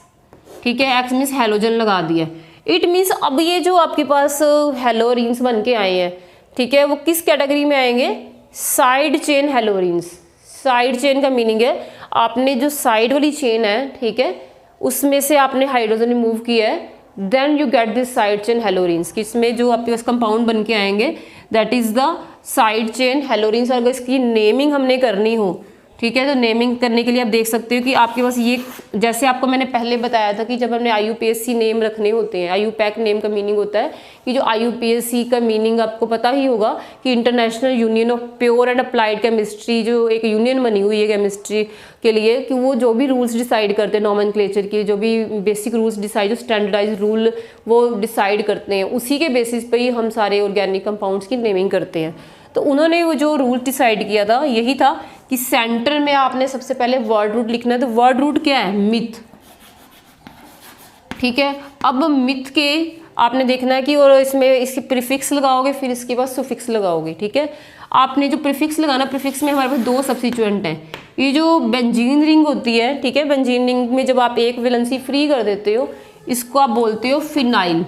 ठीक है, X मीन्स हेलोजन लगा दिया। इट मीन्स अब ये जो आपके पास हेलोरिन्स बन के आए हैं, ठीक है, वो किस कैटेगरी में आएंगे, side chain haloarenes. Side chain का मीनिंग है आपने जो साइड वाली चेन है, ठीक है, उसमें से आपने हाइड्रोजन रिमूव किया है, then you get this side chain haloarenes. किसमें जो आपके पास कंपाउंड बन के आएंगे that is the side chain haloarenes. अगर इसकी नेमिंग हमने करनी हो, ठीक है, तो नेमिंग करने के लिए आप देख सकते हो कि आपके पास ये, जैसे आपको मैंने पहले बताया था कि जब हमने IUPAC नेम रखने होते हैं, IUPAC नेम का मीनिंग होता है कि जो IUPAC का मीनिंग आपको पता ही होगा कि international union of pure and applied chemistry, जो एक यूनियन बनी हुई है केमिस्ट्री के लिए, कि वो जो भी रूल्स डिसाइड करते हैं नॉमेनक्लेचर के, जो भी बेसिक रूल्स डिसाइड, जो स्टैंडर्डाइज रूल वो डिसाइड करते हैं, उसी के बेसिस पे ही हम सारे ऑर्गेनिक कंपाउंड्स की नेमिंग करते हैं। तो उन्होंने वो जो रूल डिसाइड किया था यही था कि सेंटर में आपने सबसे पहले वर्ड रूट लिखना है। तो वर्ड रूट क्या है, मिथ, ठीक है। अब मिथ के आपने देखना है कि और इसमें इसकी प्रीफिक्स लगाओगे, फिर इसके बाद सुफिक्स लगाओगे, ठीक है। आपने जो प्रीफिक्स लगाना, प्रीफिक्स में हमारे पास 2 सब्स्टिट्यूएंट हैं। ये जो बेंजीन रिंग होती है, ठीक है, बेंजीन रिंग में जब आप एक वैलेंसी फ्री कर देते हो, इसको आप बोलते हो फिनाइल।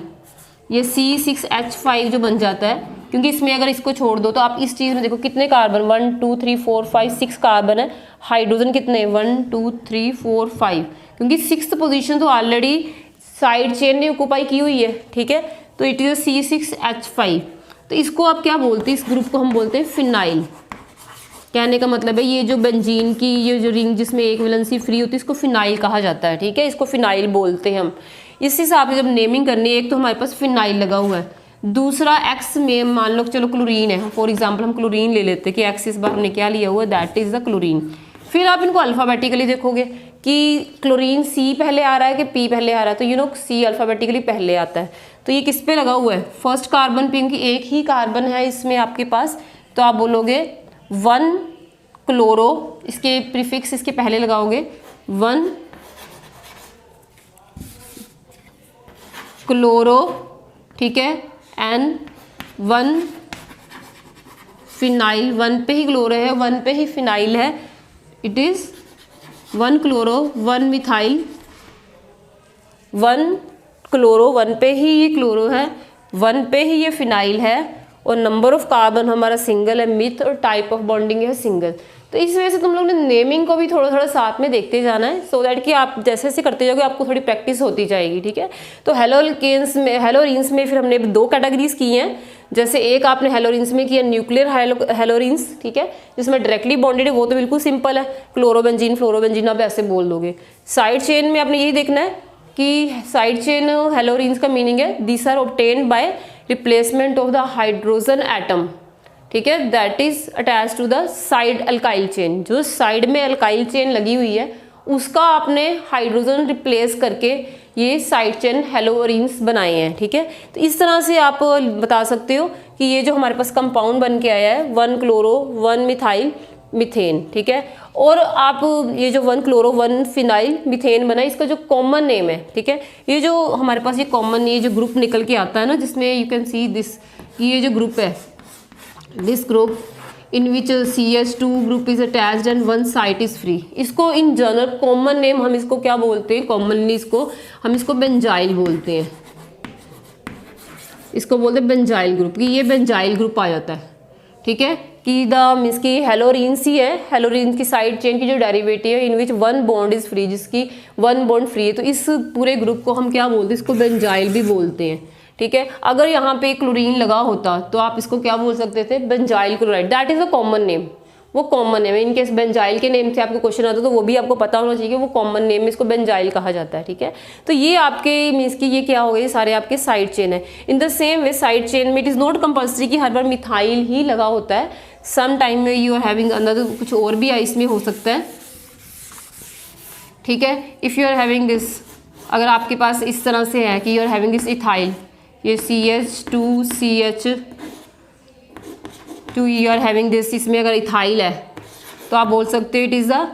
ये C6H5 जो बन जाता है, क्योंकि इसमें अगर इसको छोड़ दो तो आप इस चीज़ में देखो कितने कार्बन, 1 2 3 4 5 6 कार्बन है, हाइड्रोजन कितने, 1 2 3 4 5, क्योंकि 6th पोजीशन तो ऑलरेडी साइड चेन ने ऑक्यूपाई की हुई है, ठीक है। तो इट इज़ C6H5। तो इसको आप क्या बोलते हैं, इस ग्रुप को हम बोलते हैं फिनाइल। कहने का मतलब है ये जो बेंजीन की ये जो रिंग जिसमें एक वैलेंसी फ्री होती है, इसको फिनाइल कहा जाता है, ठीक है, इसको फिनाइल बोलते हैं हम। इस हिसाब से जब नेमिंग करनी है, एक तो हमारे पास फिनाइल लगा हुआ है, दूसरा X में मान लो चलो क्लोरीन है, फॉर एग्जांपल हम क्लोरीन ले लेते हैं कि X इस बार हमने क्या लिया हुआ है, दैट इज़ द क्लोरीन। फिर आप इनको अल्फ़ाबेटिकली देखोगे कि क्लोरीन सी पहले आ रहा है कि पी पहले आ रहा है, तो यू नो सी अल्फ़ाबेटिकली पहले आता है। तो ये किस पे लगा हुआ है, फर्स्ट कार्बन पे, क्योंकि एक ही कार्बन है इसमें आपके पास, तो आप बोलोगे 1 क्लोरो, इसके प्रीफिक्स इसके पहले लगाओगे 1 क्लोरो, ठीक है, एन 1 फिनाइल, 1 पे ही क्लोरो है, 1 पे ही फिनाइल है, it is 1 chloro 1 methyl, 1 chloro, 1 पे ही ये क्लोरो है, 1 पे ही ये फिनाइल है, और नंबर ऑफ कार्बन हमारा सिंगल है, मिथ, और टाइप ऑफ बॉन्डिंग है सिंगल। तो इस वजह से तुम लोग ने नेमिंग को भी थोड़ा थोड़ा साथ में देखते जाना है, सो दैट कि आप जैसे जैसे करते जाओगे आपको थोड़ी प्रैक्टिस होती जाएगी, ठीक है। तो हेलोकेन्स में, हेलोरिन्स में फिर हमने 2 कैटेगरीज की हैं। जैसे एक आपने हेलोरिन्स में किया न्यूक्लियर हेलोरिन्स, ठीक है, जिसमें डायरेक्टली बॉन्डेड है, वो तो बिल्कुल सिंपल है, क्लोरोबेंजीन फ्लोरोबेंजीन आप ऐसे बोल दोगे। साइड चेन में आपने यही देखना है कि साइड चेन हेलोरिन्स का मीनिंग है these are obtained by replacement of the hydrogen atom, ठीक है, that is attach to the side alkyl chain. जो साइड में अल्काइल चेन लगी हुई है उसका आपने हाइड्रोजन रिप्लेस करके ये साइड चेन हेलोरिन्स बनाए हैं, ठीक है। तो इस तरह से आप बता सकते हो कि ये जो हमारे पास कंपाउंड बन के आया है 1 क्लोरो 1 मिथाइल मीथेन, ठीक है। और आप ये जो 1 क्लोरो 1 फिनाइल मीथेन बना, इसका जो कॉमन नेम है, ठीक है, ये जो हमारे पास ये कॉमन, ये जो ग्रुप निकल के आता है ना, जिसमें यू कैन सी दिस, ये जो ग्रुप है, this group in which CH2 group is attached and 1 site is free, इसको इन जनरल कॉमन नेम हम इसको क्या बोलते हैं, कॉमनली हम इसको बेंजाइल बोलते हैं, इसको बोलते हैं बेंजाइल ग्रुप, कि ये बेंजाइल ग्रुप आ जाता है, ठीक है। कि द मीन्स की हेलोरिन्स ही है, हेलोरिन्स की साइड चेन की जो डेरिवेटिव है in which 1 bond is free, जिसकी 1 बॉन्ड फ्री है, तो इस पूरे ग्रुप को हम क्या बोलते हैं, इसको बेंजाइल भी बोलते हैं, ठीक है। अगर यहाँ पे क्लोरीन लगा होता तो आप इसको क्या बोल सकते थे, benzyl chloride, that is a common name, वो कॉमन नेम है। इनकेस बेंजाइल के नेम से आपको क्वेश्चन आता तो वो भी आपको पता होना चाहिए, वो कॉमन नेम में इसको बेंजाइल कहा जाता है, ठीक है। तो ये आपके मीन्स की ये क्या हो गए, सारे आपके साइड चेन है। इन the same way side chain में इट इज़ नॉट कंपल्सरी कि हर बार मिथाइल ही लगा होता है, सम टाइम में यू आर हैविंग अंदर कुछ और भी इसमें हो सकता है, ठीक है। If you are having this, अगर आपके पास इस तरह से है कि you are having this ethyl, ये CH2CH2 you are having this, इसमें अगर इथाइल है तो आप बोल सकते हो इट इज़ अ,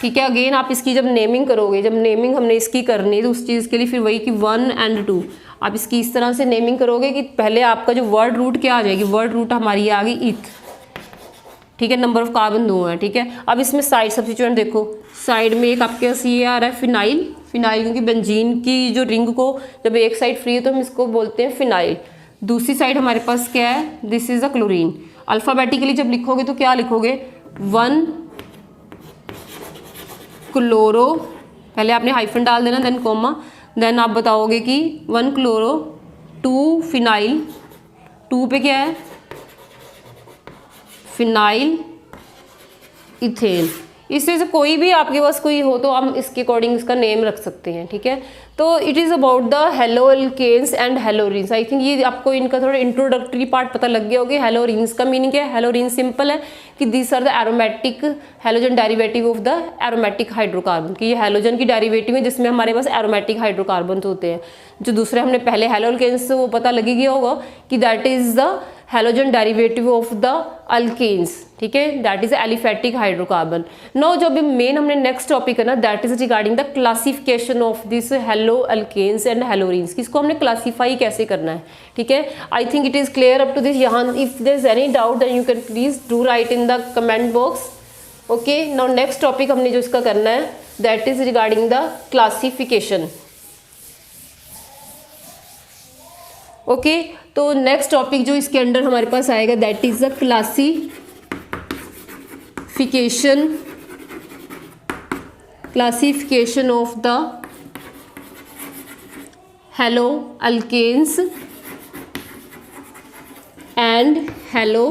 ठीक है। अगेन आप इसकी जब नेमिंग करोगे, जब नेमिंग हमने इसकी करनी है तो उस चीज़ के लिए फिर वही कि 1 and 2 आप इसकी इस तरह से नेमिंग करोगे कि पहले आपका जो वर्ड रूट क्या आ जाएगी, वर्ड रूट हमारी आ गई इथ, ठीक है, नंबर ऑफ कार्बन 2 है, ठीक है। अब इसमें साइड सब्स्टिट्यूएंट देखो, साइड में एक आपके पास ये आ रहा है फिनाइल, फिनाइल क्योंकि बेंजीन की जो रिंग को जब एक साइड फ्री है तो हम इसको बोलते हैं फिनाइल। दूसरी साइड हमारे पास क्या है, this is a chlorine. Alphabetically जब लिखोगे तो क्या लिखोगे, 1 क्लोरो, पहले आपने हाइफन डाल देना, देन कॉमा, देन आप बताओगे कि 1 क्लोरो 2 फिनाइल, 2 पे क्या है, फिनाइल इथेन। इस तरह से कोई भी आपके पास कोई हो तो हम इसके अकॉर्डिंग इसका नेम रख सकते हैं, ठीक है। तो it is about the haloalkanes and haloarenes. I think ये आपको इनका थोड़ा इंट्रोडक्टरी पार्ट पता लग गया होगा। हेलोरिन्स का मीनिंग क्या है, हेलोरिन सिंपल है कि this are the aromatic halogen derivative of the aromatic hydrocarbon, कि ये हेलोजन की डेरिवेटिव है जिसमें हमारे पास एरोमेटिक हाइड्रोकार्बन होते हैं। जो दूसरे हमने पहले हेलोअल्केन्स वो पता लग गया होगा कि that is the halogen derivative of the alkanes, ठीक है, that is aliphatic hydrocarbon. Now जो भी मेन हमने नेक्स्ट टॉपिक है ना, that is regarding the classification of this haloalkanes and haloarenes, किसको हमने क्लासीफाई कैसे करना है, ठीक है। I think it is clear up to this. यहाँ if there is any doubt then you can please do write in the comment box. Okay, now next topic हमने जो इसका करना है that is regarding the classification. Okay, तो next topic जो इसके under हमारे पास आएगा that is the classification of the haloalkanes and hello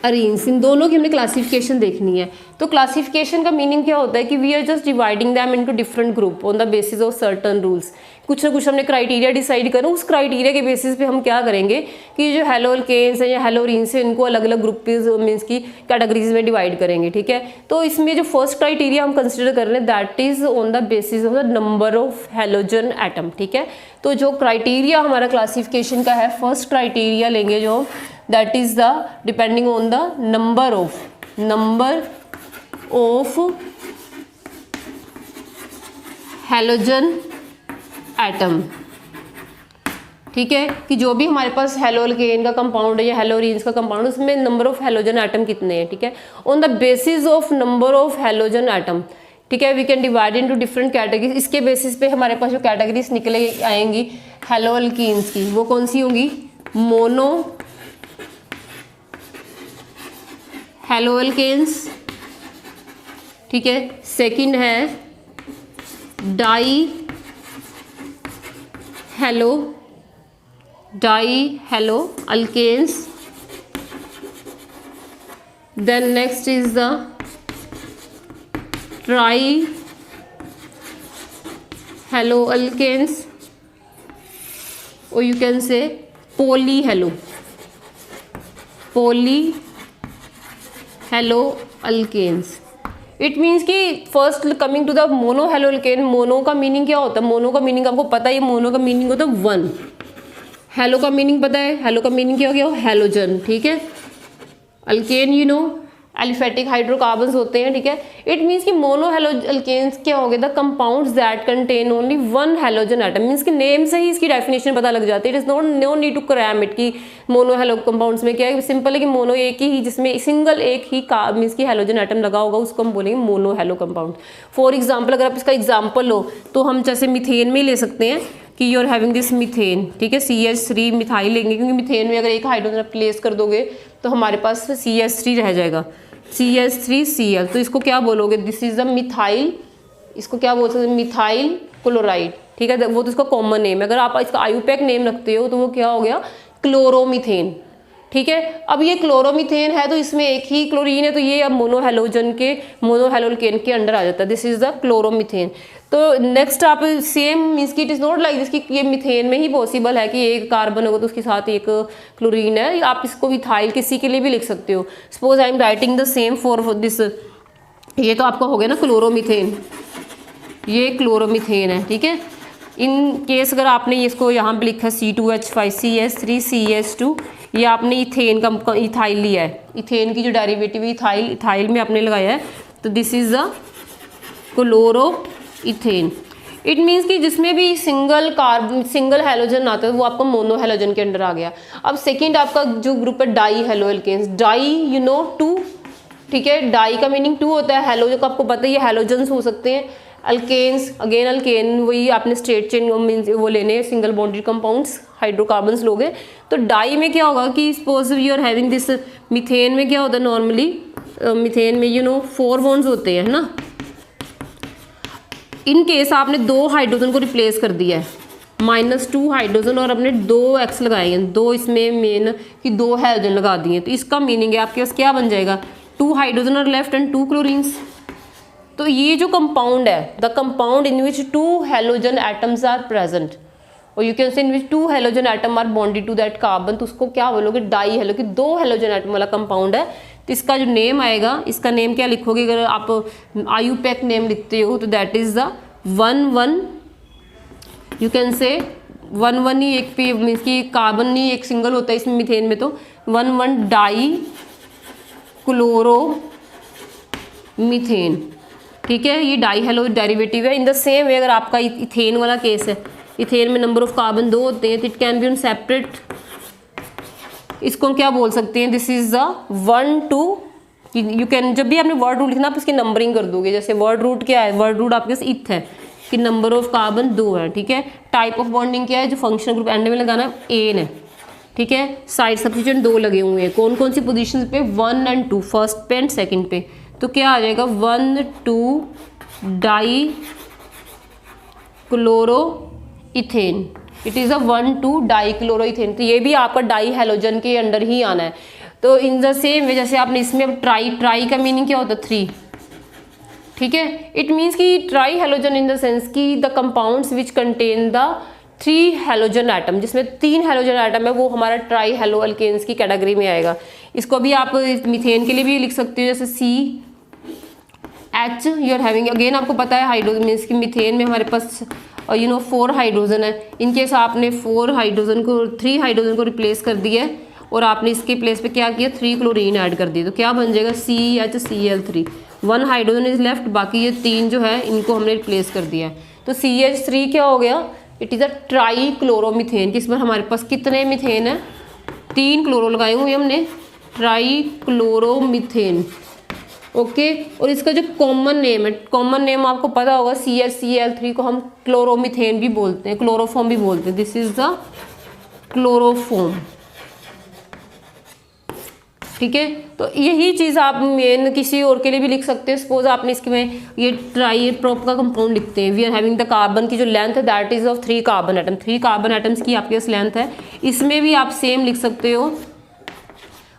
arenes. इन दोनों की हमने क्लासिफिकेशन देखनी है। तो क्लासिफिकेशन का मीनिंग क्या होता है कि we are just dividing them into different group on the basis of certain rules. कुछ ना कुछ हमने क्राइटेरिया डिसाइड करा, उस क्राइटेरिया के बेसिस पे हम क्या करेंगे कि जो हैलोअल्केन्स है या हैलोरीन्स है इनको अलग अलग ग्रुप मीन्स की कैटेगरीज में डिवाइड करेंगे, ठीक है। तो इसमें जो फर्स्ट क्राइटेरिया हम कंसिडर कर रहे हैं that is on the basis of the number of halogen atom, ठीक है। तो जो क्राइटेरिया हमारा क्लासिफिकेशन का है, फर्स्ट क्राइटेरिया लेंगे जो that is the depending on the number of halogen atom, ठीक है, कि जो भी हमारे पास हैलोअल्केन का कंपाउंड है या हैलोरीन्स का कंपाउंड उसमें नंबर ऑफ हैलोजन एटम कितने हैं, ठीक है। On the basis of number of halogen atom, ठीक है, we can divide into different categories. इसके बेसिस पे हमारे पास जो कैटेगरीज निकले आएंगी हैलोअल्कीन्स की, वो कौन सी होंगी, मोनो हैलोअल्केन्स, ठीक है। सेकंड है dihaloalkanes, then next is the trihaloalkanes, और you can say polyhaloalkanes. It means कि first coming to the monohaloalkane, mono का मीनिंग क्या होता है, मोनो का मीनिंग आपको पता है, मोनो का मीनिंग होता है वन। हेलो का मीनिंग पता है, हेलो का मीनिंग क्या हो गया, हैलोजन, ठीक है। Alkane you know aliphatic hydrocarbons होते हैं, ठीक है। इट मीन्स कि मोनो हैलोअल्केन्स क्या हो गया, the compounds that contain only one halogen atom. Means कि नेम से ही इसकी डेफिनेशन पता लग जाती है। It is no need to cram it कि मोनो हैलो कंपाउंड्स में क्या है, सिंपल है कि मोनो एक ही जिसमें सिंगल एक ही मीन्स की हैलोजन एटम लगा होगा उसको हम बोलेंगे mono hello compound. For example अगर आप इसका एग्जाम्पल लो तो हम जैसे मिथेन में ले सकते हैं कि you are having this methane, ठीक है, CH3 मिथाइल लेंगे, क्योंकि मिथेन में अगर एक हाइड्रोजन प्लेस कर दोगे तो हमारे पास CH3 रह जाएगा, CH3Cl। तो इसको क्या बोलोगे, दिस इज द मिथाइल, इसको क्या बोल सकते हैं, मिथाइल क्लोराइड, ठीक है। वो तो इसका कॉमन नेम है। अगर आप इसका आयुपैक नेम रखते हो तो वो क्या हो गया, क्लोरोमीथेन, ठीक है। अब ये क्लोरोमीथेन है तो इसमें एक ही क्लोरीन है, तो ये अब मोनो हैलोअल्केन के अंडर आ जाता है, दिस इज द क्लोरोमीथेन। तो नेक्स्ट आप सेम मीन्स की it is not like this कि ये मिथेन में ही पॉसिबल है कि एक कार्बन होगा तो उसके साथ एक क्लोरीन है, आप इसको मिथाइल किसी के लिए भी लिख सकते हो। Suppose I am writing the same for this, ये तो आपका हो गया ना क्लोरोमीथेन, ये क्लोरोमीथेन है, ठीक है। इन केस अगर आपने इसको यहाँ पे लिखा C2H5CH3CH2, ये आपने इथेन का इथाइल लिया है, इथेन की जो डेरिवेटिव इथाइल में आपने लगाया है, तो this is the chloroethane. It means कि जिसमें भी सिंगल हैलोजन आता है वो आपका मोनो हैलोजन के अंडर आ गया। अब सेकंड आपका जो ग्रुप है dihaloalkanes, di you know two, ठीक है। डाई का मीनिंग टू होता है, हैलोजन का आपको पता है ये हैलोजन्स हो सकते हैं। अल्केन्स अगेन अल्केन, वही आपने स्ट्रेट चेन मीन्स वो लेने सिंगल बॉन्डेड कंपाउंड्स हाइड्रोकार्बन्स लोगे। तो डाई में क्या होगा कि suppose you are having this, methane में क्या होता है नॉर्मली, मिथेन में यू नो 4 बॉन्ड्स होते हैं ना। इन केस आपने 2 हाइड्रोजन को रिप्लेस कर दिया है, -2 हाइड्रोजन और अपने 2 X लगाए हैं, 2 इसमें मेन कि 2 हाइड्रोजन लगा दिए, तो इसका मीनिंग है आपके पास क्या बन जाएगा, 2 हाइड्रोजन और लेफ्ट एंड 2 क्लोरीन्स। तो ये जो कंपाउंड है, the compound in which 2 halogen atoms are present, और you can say in which 2 halogen atom are bonded to that carbon, तो उसको क्या बोलोगे, डाई हैलो, कि 2 हैलोजन एटम वाला कंपाउंड है। तो इसका जो नेम आएगा, इसका नेम क्या लिखोगे, अगर आप आयुपैक नेम लिखते हो तो that is the 1,1, you can से 1,1 ही एक पे मीन्स की कार्बन नहीं एक सिंगल होता है इसमें मिथेन में, तो 1,1 डाई क्लोरो मीथेन, ठीक है। ये डाई हैलो डेरिवेटिव है। इन द सेम वे अगर आपका इथेन वाला केस है, इथेन में नंबर ऑफ कार्बन 2 होते हैं, तो it can be on separate, इसको हम क्या बोल सकते हैं, this is the 1, 2, you can, जब भी आपने वर्ड रूट लिखना आप इसकी नंबरिंग कर दोगे। जैसे वर्ड रूट क्या है, वर्ड रूट आपके पास इथ है कि नंबर ऑफ कार्बन 2 है, ठीक है। टाइप ऑफ बॉन्डिंग क्या है, जो फंक्शनल ग्रुप एंड में लगाना है एन है, ठीक है। साइड सब्स्टिट्यूएंट 2 लगे हुए हैं, कौन कौन सी पोजीशन पे, 1 और 2, फर्स्ट पे एंड सेकंड पे, तो क्या आ जाएगा 1, 2 die chloro ethane, it is a 1, 2 die chloro ethane. तो ये भी आपका डाई हैलोजन के अंडर ही आना है। तो इन द सेम वे जैसे आपने इसमें अब ट्राई का मीनिंग क्या होता है, 3, ठीक है। इट मीन्स कि tri halogen in the sense कि the compounds which contain the 3 halogen atom, जिसमें 3 हेलोजन एटम है, वो हमारा ट्राई हेलो अल्केन्स की कैटेगरी में आएगा। इसको भी आप मीथेन के लिए भी लिख सकते हो, जैसे CH you are having, again आपको पता है हाइड्रोजन मीन्स कि मीथेन में हमारे पास 4 हाइड्रोजन है। इनकेस आपने 3 हाइड्रोजन को रिप्लेस कर दिया है और आपने इसके प्लेस पे क्या किया, 3 क्लोरीन ऐड कर दिया, तो क्या बन जाएगा CHCl3, 1 हाइड्रोजन इज लेफ्ट, बाकी ये 3 जो है इनको हमने रिप्लेस कर दिया है। तो CH3 क्या हो गया, it is a try chloromethane, कि इसमें हमारे पास कितने मीथेन है, 3 क्लोरो लगाए हुए हमने, ट्राई क्लोरोमीथेन। ओके, और इसका जो कॉमन नेम है, कॉमन नेम आपको पता होगा, CHCl3 को हम क्लोरोमीथेन भी बोलते हैं, क्लोरोफॉर्म भी बोलते हैं, दिस इज द क्लोरोफॉर्म। ठीक है, तो यही चीज़ आप मेन किसी और के लिए भी लिख सकते हैं। सपोज आपने इसके में ये ट्राई प्रोप का कंपाउंड लिखते हैं, we are having the carbon की जो लेंथ है that is of 3 carbon atom, 3 carbon atoms की आपके पास लेंथ है, इसमें भी आप सेम लिख सकते हो।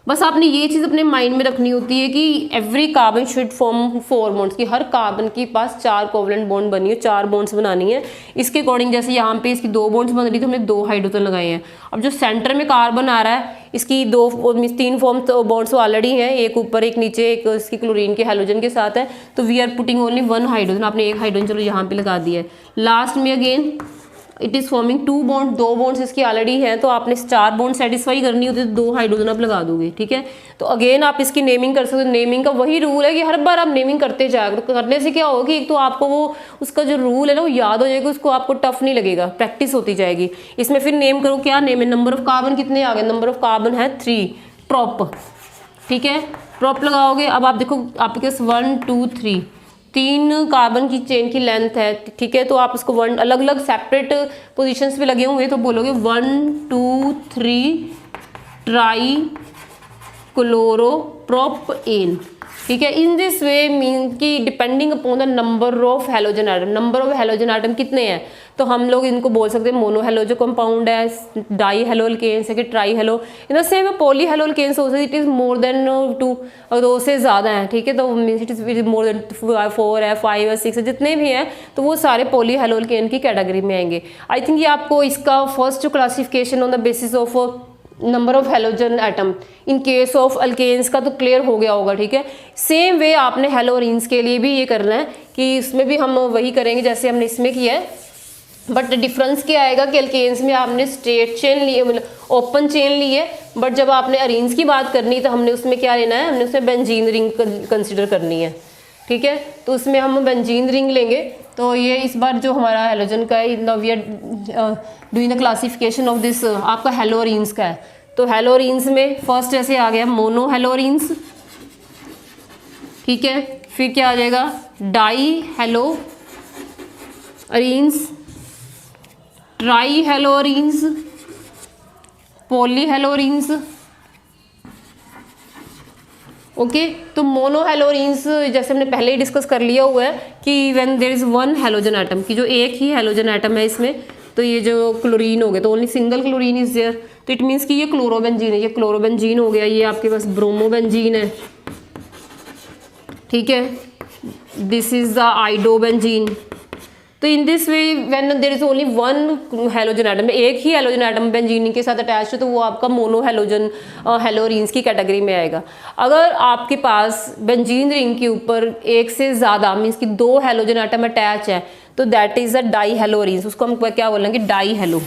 बस आपने ये चीज़ अपने माइंड में रखनी होती है कि every carbon should form 4 bonds, की हर कार्बन के पास 4 कोवलेंट बॉन्ड बनी है, 4 बॉन्ड्स बनानी है। इसके अकॉर्डिंग जैसे यहाँ पे इसकी 2 बॉन्ड्स बन रही, तो हमने 2 हाइड्रोजन लगाए हैं। अब जो सेंटर में कार्बन आ रहा है, इसकी 3 फॉर्म बॉन्ड्स तो ऑलरेडी हैं, एक ऊपर एक नीचे, एक इसकी क्लोरीन के हेलोजन के साथ है, तो we are putting only 1 hydrogen, आपने 1 हाइड्रोजन चलो यहाँ पे लगा दिया है। लास्ट में again it is forming 2 bond, 2 bonds इसकी ऑलरेडी हैं, तो आपने 4 बॉन्ड सेटिस्फाई करनी होती है, तो 2 हाइड्रोजन आप लगा दोगे। ठीक है, तो अगेन आप इसकी नेमिंग कर सकते हो। नेमिंग का वही रूल है कि हर बार आप नेमिंग करते जाओगे, तो करने से क्या होगा कि एक तो आपको वो उसका जो रूल है ना वो याद हो जाएगा, उसको आपको टफ नहीं लगेगा, प्रैक्टिस होती जाएगी। इसमें फिर नेम करो, क्या नेम है, नंबर ऑफ कार्बन कितने आ गए, नंबर ऑफ कार्बन है 3, प्रॉप। ठीक है, प्रॉप लगाओगे। अब आप देखो आपके पास 1 2 3 कार्बन की चेन की लेंथ है। ठीक है, तो आप उसको 1 अलग अलग सेपरेट पोजीशंस पे लगे हुए, तो बोलोगे 1 2 3 ट्राई क्लोरो प्रोप एन। ठीक है, इन दिस वे मीन कि depending upon the number of halogen atom, number of halogen atom कितने हैं, तो हम लोग इनको बोल सकते हैं मोनो हेलो जो कंपाउंड है, डाई हेलो अल्केन्स है कि tri halo. In the same poly halo alkanes हो सकते, इट इज मोर देन 2, और 2 से ज़्यादा है। ठीक है, तो means it is more than 4 है, 5 है, 6 है, जितने भी हैं, तो वो सारे पॉली हेलो अल्केन की कैटेगरी में आएंगे। आई थिंक ये आपको इसका फर्स्ट जो classification on the basis of number of halogen atom in case of alkanes का तो क्लियर हो गया होगा। ठीक है, सेम वे आपने हेलोरीन्स के लिए भी ये करना है कि इसमें भी हम वही करेंगे जैसे हमने इसमें किया है, बट डिफरेंस क्या आएगा कि अल्केन्स में आपने स्ट्रेट चेन लिए, मतलब ओपन चेन ली है, बट जब आपने अरीन्स की बात करनी तो हमने उसमें क्या लेना है, हमने उसमें बेंजीन रिंग कंसिडर करनी है। ठीक है, तो उसमें हम बेंजीन रिंग लेंगे। तो ये इस बार जो हमारा हेलोजन का है, we are doing the classification of this आपका हेलोरीन्स का है। तो हेलोरीन्स में फर्स्ट ऐसे आ गया मोनो हेलोरीन्स। ठीक है, फिर क्या आ जाएगा, dihaloarenes, trihaloarenes, polyhaloarenes. Okay, तो मोनो हेलोरीन्स जैसे हमने पहले ही डिस्कस कर लिया हुआ है कि when there is 1 halogen atom, की जो एक ही हेलोजन एटम है इसमें, तो ये जो क्लोरीन हो गया, तो only single chlorine is there, तो इट मीन्स कि ये क्लोरोबेंजीन है, ये क्लोरोबेंजीन हो गया, ये आपके पास ब्रोमोबेंजीन है। ठीक है, दिस इज द आइडोबेंजीन। तो in this way when there is only 1 halogen atom, एक ही हेलोजन एटम बेंजीन के साथ अटैच है, तो वो आपका मोनो हेलोजन हेलोरीन्स की कैटेगरी में आएगा। अगर आपके पास बेंजीन रिंग के ऊपर एक से ज़्यादा मीन्स कि 2 हेलोजन एटम अटैच है, तो दैट इज़ अ डाई हेलोरीन्स, उसको हम क्या बोलेंगे, डाई हेलो।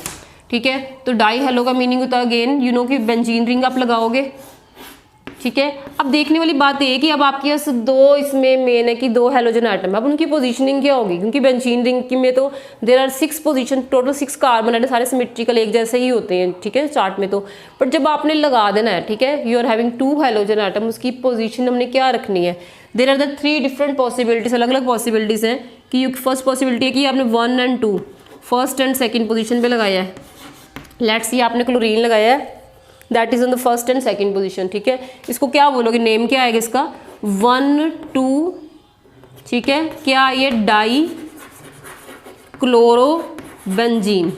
ठीक है, तो डाई हेलो का मीनिंग होता है अगेन यू नो कि बेंजीन रिंग आप लगाओगे। ठीक है, अब देखने वाली बात ये है कि अब आपके पास 2 इसमें मेन है कि 2 हेलोजन एटम, अब उनकी पोजीशनिंग क्या होगी, क्योंकि बेंजीन रिंग की में तो there are 6 position, total 6 carbon atom, सारे सिमेट्रिकल एक जैसे ही होते हैं। ठीक है, चार्ट में तो, बट जब आपने लगा देना है, ठीक है, you are having 2 halogen atom, उसकी पोजीशन हमने क्या रखनी है, there are the 3 different possibilities, अलग अलग पॉसिबिलिटीज हैं कि फर्स्ट पॉसिबिलिटी है कि आपने 1 और 2 फर्स्ट एंड सेकेंड पोजिशन पर लगाया है। लेट्स सी आपने क्लोरीन लगाया है, that is on the first and second position. ठीक है, इसको क्या बोलोगे, नेम क्या आएगा इसका, 1 2। ठीक है, क्या ये डाई क्लोरोबेंजीन।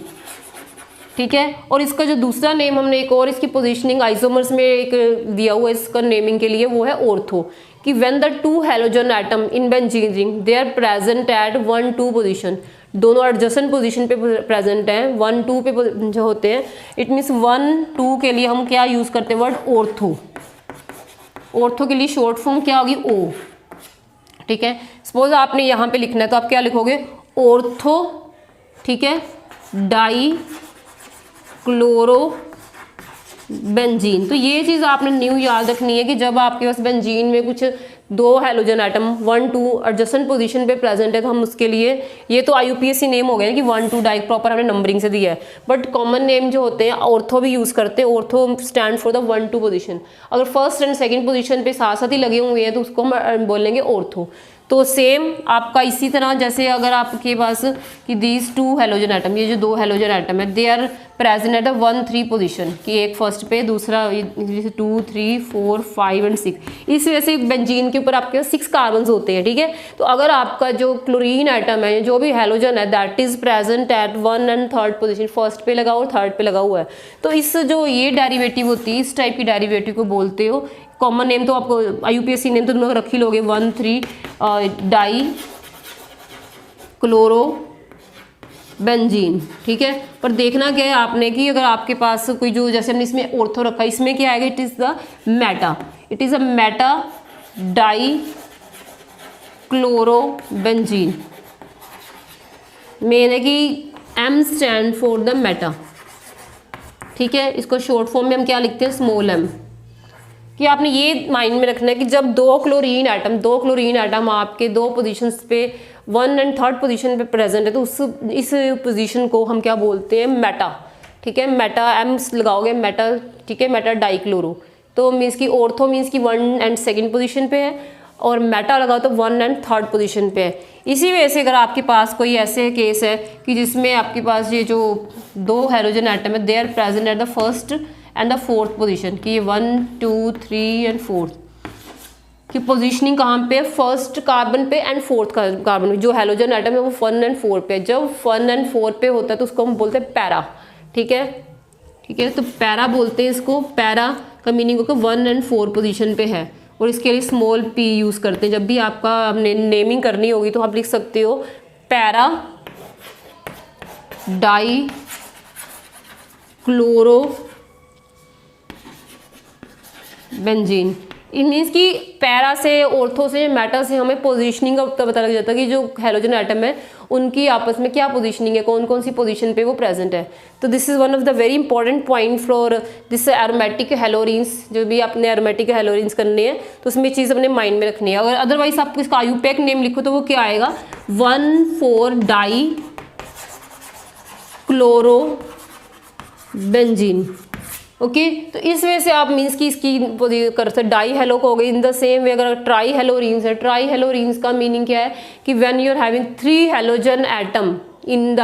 ठीक है। और इसका जो दूसरा नेम हमने एक और इसकी पोजीशनिंग आइसोमर्स में एक दिया हुआ है इसका नेमिंग के लिए, वो है ऑर्थो, कि when the two halogen atom in benzene ring they are present at 1-2 position, दोनों एडजेसेंट पोजीशन पे प्रेजेंट हैं, 1-2 पे जो होते हैं, इट मीन्स 1-2 के लिए हम क्या यूज करते हैं वर्ड ऑर्थो। ऑर्थो के लिए शॉर्ट फॉर्म क्या होगी ओ, ठीक है। सपोज आपने यहाँ पे लिखना है तो आप क्या लिखोगे ऑर्थो, ठीक है, डाई क्लोरो बेंजीन। तो ये चीज़ आपने न्यू याद रखनी है कि जब आपके पास बेंजीन में कुछ दो हैलोजन एटम 1-2 एडजेसेंट पोजीशन पे प्रेजेंट है तो हम उसके लिए, ये तो IUPAC नेम हो गया ना कि 1-2 डाई, प्रॉपर हमने नंबरिंग से दिया है, बट कॉमन नेम जो होते हैं ऑर्थो भी यूज़ करते हैं। Ortho stand for the 1-2 position. अगर फर्स्ट एंड सेकंड पोजीशन पे साथ साथ ही लगे हुए हैं तो उसको हम बोलेंगे ऑर्थो। तो सेम आपका इसी तरह जैसे अगर आपके पास कि दीज टू हैलोजन एटम, ये जो दो हैलोजन एटम है, they are present at the 1-3 position, कि एक फर्स्ट पे, दूसरा 2, 3, 4, 5 एंड 6। इस वजह से बेंजीन के ऊपर आपके 6 कार्बन होते हैं, ठीक है। तो अगर आपका जो क्लोरीन एटम है, जो भी हैलोजन है, that is present at 1 and 3rd position, first पे लगा हुआ, 3rd पे लगा हुआ है, तो इस जो ये डेरिवेटिव होती है, इस टाइप की डेरिवेटिव को बोलते हो, कॉमन नेम तो आपको IUPAC नेम तो तुम लोग रख ही लोगे, 1-3 डाई क्लोरो बेंजीन, ठीक है। पर देखना क्या है आपने कि अगर आपके पास कोई जो, जैसे हमने इसमें ऑर्थो रखा है, इसमें क्या आएगा, it is the Meta, it is a Meta die chloro benzene. Main है कि M stand for the Meta, ठीक है। इसको शॉर्ट फॉर्म में हम क्या लिखते हैं, स्मॉल m। कि आपने ये माइंड में रखना है कि जब दो क्लोरीन एटम आपके दो पोजीशंस पे 1 एंड 3rd पोजीशन पे प्रेजेंट है तो इस पोजीशन को हम क्या बोलते हैं, मेटा, ठीक है। मेटा M लगाओगे, मेटा, ठीक है, मेटा डाइक्लोरो, तो मीन्स की ऑर्थो मीन्स की 1 एंड 2nd पोजीशन पे है, और मेटा लगाओ तो 1 एंड 3rd पोजीशन पे है। इसी वजह से अगर आपके पास कोई ऐसे केस है कि जिसमें आपके पास ये जो दो हैलोजन एटम है, they are present at the 1st and the 4th position, कि 1, 2, 3 एंड 4th की पोजीशनिंग कहाँ पे, 1st कार्बन पे एंड 4th कार्बन पे, जो हैलोजन एटम है वो 1 एंड 4 पे। जब 1 एंड 4 पे होता है तो उसको हम बोलते हैं पैरा, ठीक है, ठीक है। तो पैरा बोलते हैं इसको, पैरा का मीनिंग होगा 1 एंड 4 पोजीशन पे है, और इसके लिए स्मॉल p यूज़ करते हैं। जब भी आपका हमने नेमिंग करनी होगी तो आप लिख सकते हो para die chloro benzene. It means कि पैरा से, ऑर्थो से, मेटा से हमें पोजीशनिंग का पता लग जाता है कि जो हैलोजन एटम है उनकी आपस में क्या पोजीशनिंग है, कौन कौन सी पोजीशन पे वो प्रेजेंट है। तो this is one of the very important point for this aromatic haloarenes. जो भी आपने एरोमेटिक हेलोरिन्स करने हैं तो उसमें चीज़ अपने माइंड में रखनी है। अगर अदरवाइज आपको इसका IUPAC नेम लिखो तो वो क्या आएगा, 1,4 डाई क्लोरो बेंजीन। ओके, तो इस वजह से आप मीन्स की इसकी कर सकते, डाई हेलो को हो गई। इन द सेम वे अगर ट्राई हेलोरिन्स है, ट्राई हेलोरिन्स का मीनिंग क्या है कि when you are having 3 halogen atom in the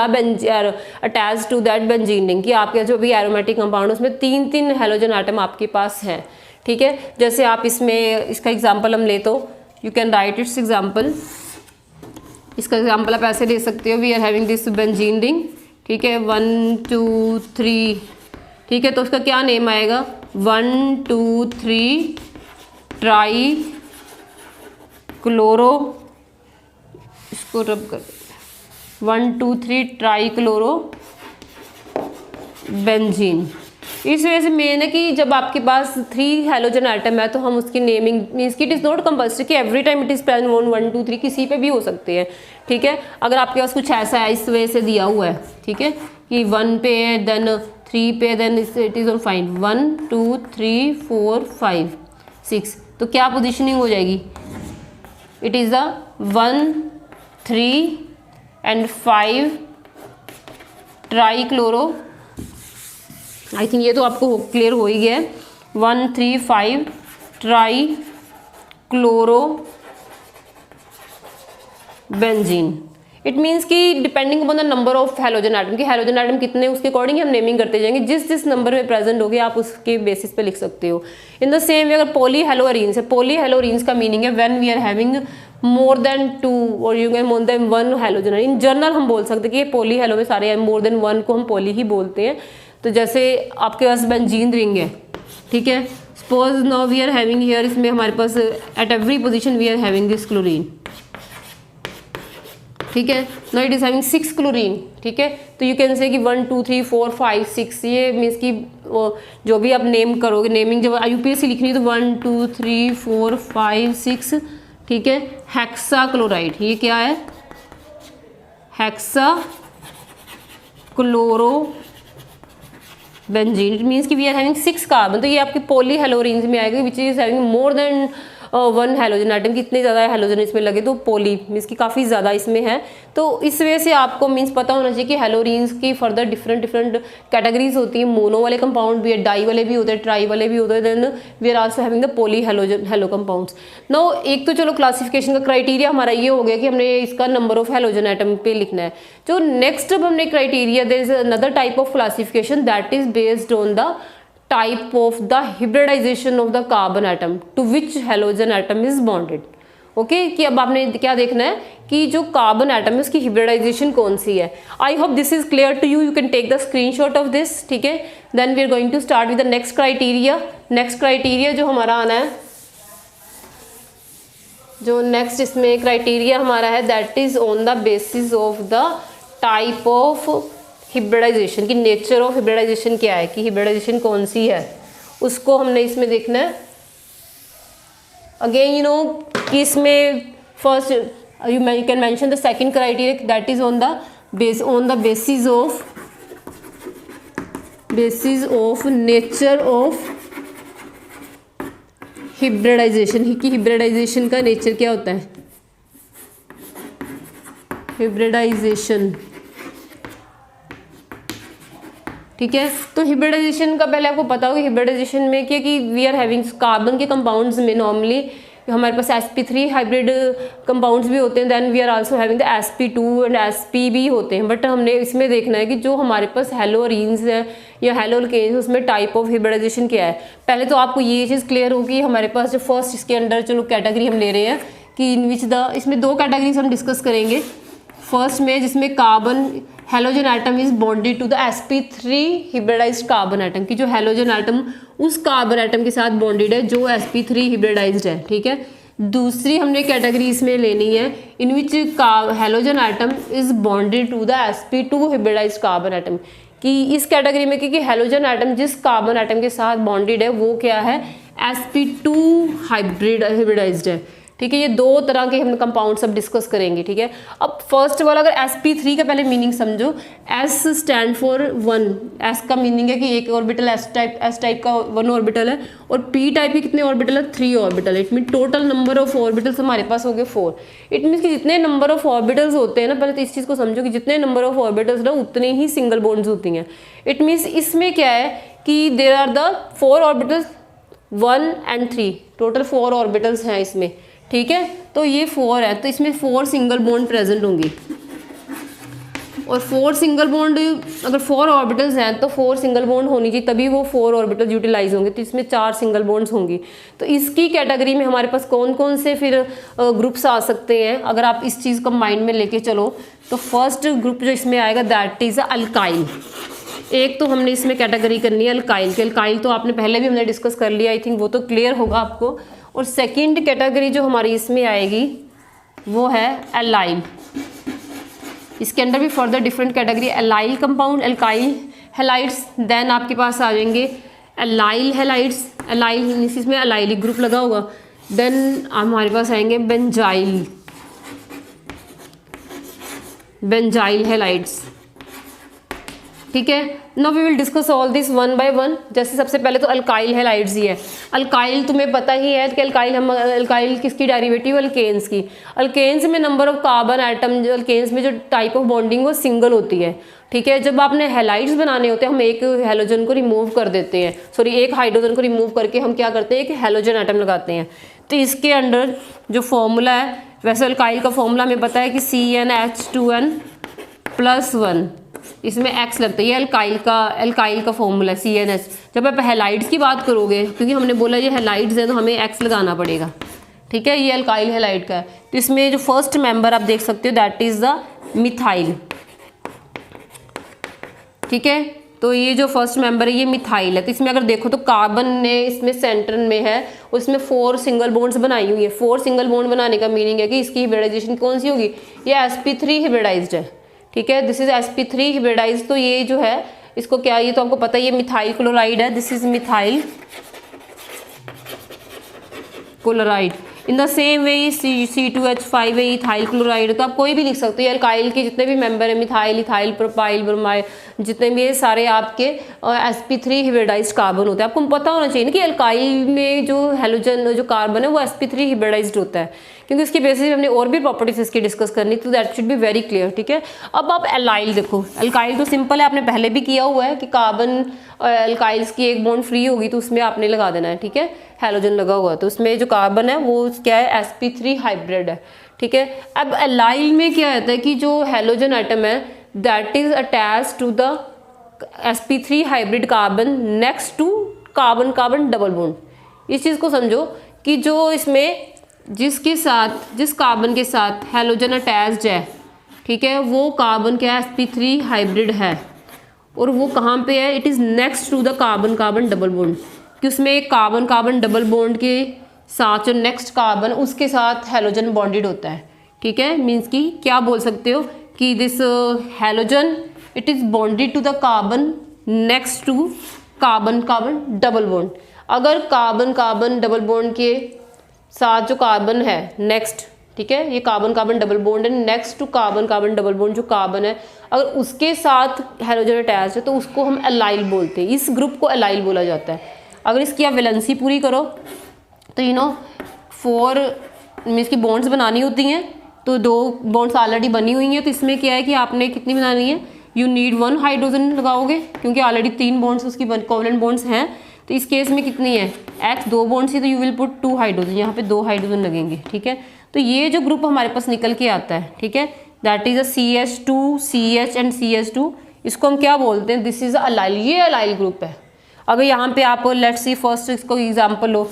attach to that benzene ring, कि आपके जो भी एरोमेटिक कंपाउंड उसमें 3 हैलोजन एटम आपके पास है, ठीक है। जैसे आप इसमें इसका एग्जाम्पल हम ले तो you can write its example. इसका एग्जाम्पल आप ऐसे दे सकते हो, we are having this benzene ring, ठीक है, 1, 2, 3, ठीक है। तो उसका क्या नेम आएगा, 1, 2, 3 ट्राई क्लोरो, इसको रब कर, 1, 2, 3 ट्राई क्लोरो बेंजीन। इस वजह से मेन है कि जब आपके पास 3 हैलोजन एटम है तो हम उसकी नेमिंग मीन्स की इट इज़ नॉट कंपल्सरी कि every time it is present 1, 2, 3, किसी पे भी हो सकते हैं, ठीक है। अगर आपके पास कुछ ऐसा है, इस वजह से दिया हुआ है, ठीक है, कि 1 पे है, देन 3 पे, then it is on fine 1, 2, 3, 4, 5, 6, तो क्या पोजिशनिंग हो जाएगी, it is the 1, 3 and 5 try chloro. I think ये तो आपको क्लियर हो ही गया है, 1, 3, 5 trichlorobenzene. It means कि depending upon the number of halogen atom, कि हैलोजन एटम कितने उसके अकॉर्डिंग हम नेमिंग करते जाएंगे, जिस नंबर में प्रेजेंट होगे आप उसके बेसिस पे लिख सकते हो। इन द सेम वे अगर पॉली हेलोरिन्स है, पॉली हेलोरिन्स का मीनिंग है when we are having more than 2 और you can more than 1 halogen. In general हम बोल सकते हैं कि ये पॉली हेलो में सारे मोर देन 1 को हम पॉली ही बोलते हैं। तो जैसे आपके पास बेंजीन रिंग है, ठीक है, suppose now we are having here, इसमें हमारे पास at every position we are having this chlorine, ठीक है, now it is having 6 chlorine, ठीक है। तो यू कैन से कि 1 2 3 4 5 6, ये मीन्स कि जो भी आप नेम करोगे, नेमिंग जब यूपीएससी लिखनी है तो 1 2 3 4 5 6, ठीक है। हेक्सा क्लोराइड, ये क्या है, hexa chloro benzene. It means कि वी आर हैविंग 6 कार्बन। तो ये आपकी पॉली हेलोरीन्स में आएगा which is having more than 1 halogen item. कितने ज़्यादा हेलोजन इसमें लगे तो पॉली मीन्स की काफ़ी ज़्यादा इसमें है। तो इस वजह से आपको मीन्स पता होना चाहिए कि हेलोरीन्स की फर्दर डिफरेंट कैटेगरीज होती है। मोनो वाले कंपाउंड भी है, डाई वाले भी होते हैं, ट्राई वाले भी होते हैं, then we are also having the poly halo compounds. Now एक तो चलो क्लासिफिकेशन का क्राइटेरिया हमारा ये हो गया कि हमने इसका नंबर ऑफ हेलोजन आइटम पे लिखना है। जो नेक्स्ट अब हमने criteria, there is another type of classification that is based on the type of the hybridization of the carbon atom to which halogen atom is bonded। Okay कि अब आपने क्या देखना है कि जो कार्बन एटम है उसकी हिब्रिडाइजेशन कौन सी है। I hope this is clear to you can take the screenshot of this, ठीक है। Then we are going to start with the next criteria. Next criteria जो हमारा आना है, जो नेक्स्ट इसमें क्राइटेरिया हमारा है that is on the basis of the type of hybridisation, की नेचर ऑफ हिब्रिडाइजेशन क्या है, कि हिब्रिडाइजेशन कौन सी है उसको हमने इसमें देखना है। अगेन यू नो कि इसमें first you can mention the second criteria that is on the basis of nature of hybridisation, कि हिब्रिडाइजेशन का नेचर क्या होता है, हिब्रिडाइजेशन, ठीक है। तो हिब्रिडाइजेशन का पहले आपको पता होगा हिब्रिडाइजेशन में क्या कि वी आर हैविंग कार्बन के कंपाउंड्स में नॉर्मली हमारे पास sp3 हाइब्रिड कंपाउंड्स भी होते हैं, then we are also having the sp2 and sp भी होते हैं। बट हमने इसमें देखना है कि जो हमारे पास हेलोरीन्स है या हेलोल्केन्स उसमें टाइप ऑफ हिब्रिडाइजेशन क्या है। पहले तो आपको ये चीज़ क्लियर होगी, हमारे पास जो फर्स्ट इसके अंडर चलो कैटेगरी हम ले रहे हैं कि इन विच द, इसमें 2 कैटेगरीज हम डिस्कस करेंगे। फर्स्ट में जिसमें carbon halogen atom is bonded to the sp3 hybridized carbon atom, की जो हेलोजन आइटम उस कार्बन आइटम के साथ बॉन्डेड है जो sp3 हिब्रिडाइज्ड है, ठीक है। दूसरी हमने कैटेगरी इसमें लेनी है in which halogen atom is bonded to the sp2 hybridized carbon atom, कि इस कैटेगरी में क्योंकि हेलोजन आइटम जिस कार्बन आइटम के साथ बॉन्डेड है वो क्या है, sp2 हिब्रिडाइज्ड है, ठीक है। ये 2 तरह के हम कंपाउंड सब डिस्कस करेंगे, ठीक है। अब फर्स्ट वाला अगर sp3 का पहले मीनिंग समझो, s स्टैंड फॉर 1, s का मीनिंग है कि एक ऑर्बिटल s टाइप का 1 ऑर्बिटल है, और p टाइप के कितने ऑर्बिटल है, 3 ऑर्बिटल है। It mean total number of orbitals हमारे पास हो गए 4। इट मीन्स कि जितने नंबर ऑफ ऑर्बिटल्स होते हैं ना, पहले तो इस चीज़ को समझो कि जितने नंबर ऑफ ऑर्बिटल्स ना उतने ही सिंगल बॉन्ड्स होती हैं। इट मीन्स इसमें क्या है कि there are the 4 orbitals 1 and 3, total 4 orbitals हैं इसमें, ठीक है। तो ये 4 है, तो इसमें 4 सिंगल बॉन्ड प्रेजेंट होंगी, और 4 सिंगल बॉन्ड अगर 4 ऑर्बिटल्स हैं तो 4 सिंगल बॉन्ड होनी चाहिए, तभी वो 4 ऑर्बिटल यूटिलाइज होंगे। तो इसमें 4 सिंगल बॉन्ड्स होंगी। तो इसकी कैटेगरी में हमारे पास कौन कौन से फिर ग्रुप्स आ सकते हैं, अगर आप इस चीज़ को माइंड में लेके चलो तो फर्स्ट ग्रुप जो इसमें आएगा दैट इज़ अल्काइल। एक तो हमने इसमें कैटेगरी करनी है अल्काइल की। अल्काइल तो आपने पहले भी हमने डिस्कस कर लिया, आई थिंक वो तो क्लियर होगा आपको। और सेकंड कैटेगरी जो हमारी इसमें आएगी वो है एलाइल। इसके अंदर भी further different category, allyl compound, alkyl halides, then आपके पास आ जाएंगे एलाइल हेलाइड्स, एलाइल इसमें एलाइलिक ग्रुप लगा होगा, देन हमारे पास आएंगे बेंजाइल हेलाइड्स, ठीक है। Now we will discuss all this one by one. जैसे सबसे पहले तो अल्काइल हेलाइड्स ही है। अल्काइल तुम्हें पता ही है कि अल्काइल किसकी डेरिवेटिव, अल्केन्स की। अल्केन्स में नंबर ऑफ कार्बन आइटम, जो अल्केन्स में जो टाइप ऑफ बॉन्डिंग वो सिंगल होती है, ठीक है। जब आपने हेलाइड्स बनाने होते हैं हम एक हेलोजन को रिमूव कर देते हैं, सॉरी एक हाइड्रोजन को रिमूव करके हम क्या करते हैं, एक हेलोजन आइटम लगाते हैं। तो इसके अंडर जो फॉर्मूला है, वैसे अल्काइल का फॉर्मूला हमें पता है कि CnH2n+1, इसमें X लगता है, ये अल्काइल का फॉर्मूला है CnH। जब आप हेलाइड्स की बात करोगे, क्योंकि हमने बोला ये हेलाइड्स है तो हमें X लगाना पड़ेगा, ठीक है, ये अल्काइल हैलाइड का है। तो इसमें जो फर्स्ट मेंबर आप देख सकते हो दैट इज द मिथाइल। ठीक है, तो ये जो फर्स्ट मेंबर है ये मिथाइल है। तो इसमें अगर देखो तो कार्बन ने इसमें सेंटर में है, उसमें 4 सिंगल बॉन्ड्स बनाई हुई है। 4 सिंगल बॉन्ड बनाने का मीनिंग है कि इसकी हिब्रिडाइजेशन कौन सी होगी, ये sp3 हिब्रिडाइज्ड है। ठीक है, दिस इज sp3 हिब्रिडाइज्ड। तो ये जो है इसको क्या, ये तो आपको पता है ये मिथाइल क्लोराइड है, this is methyl chloride. In the same way C2H5 है इथाइल क्लोराइड। तो आप कोई भी लिख सकते हो, ये अल्काइल के जितने भी मेंबर है मिथाइल, इथाइल, प्रोपाइल, ब्रोमाइल, जितने भी ये सारे आपके sp3 हिब्रिडाइज्ड कार्बन होते हैं। आपको पता होना चाहिए ना कि अल्काइल में जो हेलोजन जो कार्बन है वो sp3 हिब्रिडाइज्ड होता है, क्योंकि उसके बेसिस पे हमने और भी प्रॉपर्टीज इसकी डिस्कस करनी, तो that should be very clear. ठीक है, अब आप एलाइल देखो, अल्काइल तो सिंपल है, आपने पहले भी किया हुआ है कि कार्बन अल्काइल्स की एक बॉन्ड फ्री होगी तो उसमें आपने लगा देना है। ठीक है, हैलोजन लगा हुआ है तो उसमें जो कार्बन है वो क्या है, sp3 हाइब्रिड है। ठीक है, अब एलाइल में क्या होता है कि जो हैलोजन एटम है that is attach to the sp3 hybrid carbon next to carbon carbon double bond. इस चीज़ को समझो कि जो इसमें जिस कार्बन के साथ हैलोजन अटैच्ड है, ठीक है, वो कार्बन क्या sp3 हाइब्रिड है और वो कहाँ पे है, it is next to the carbon carbon double bond. कि उसमें एक कार्बन कार्बन डबल बॉन्ड के साथ जो नेक्स्ट कार्बन उसके साथ हैलोजन बॉन्डेड होता है। ठीक है, मीन्स कि क्या बोल सकते हो कि this halogen it is bonded to the carbon next to carbon carbon double bond. अगर कार्बन कार्बन डबल बॉन्ड के साथ जो कार्बन है नेक्स्ट, ठीक है, ये कार्बन कार्बन डबल बॉन्ड है, next to carbon carbon double bond जो कार्बन है अगर उसके साथ हैलोजन अटैच है तो उसको हम एलाइल बोलते हैं। इस ग्रुप को एलाइल बोला जाता है। अगर इसकी आप वैलेंसी पूरी करो तो 4 मीन्स की बॉन्ड्स बनानी होती हैं, तो 2 बॉन्ड्स ऑलरेडी बनी हुई हैं, तो इसमें क्या है कि आपने कितनी बनानी है, यू नीड 1 हाइड्रोजन लगाओगे क्योंकि ऑलरेडी 3 बॉन्ड्स उसकी कोवलेंट बॉन्ड्स हैं। तो इस केस में कितनी है, X 2 बॉन्ड्स ही, तो यू विल पुट 2 हाइड्रोजन, यहाँ पे 2 हाइड्रोजन लगेंगे। ठीक है, तो ये जो ग्रुप हमारे पास निकल के आता है, ठीक है, that is a CH2 CH and CH2, इसको हम क्या बोलते हैं, दिस इज अलाइल, ये अलाइल ग्रुप है। अगर यहाँ पे आप लेट्स सी फर्स्ट इसको एग्जाम्पल लो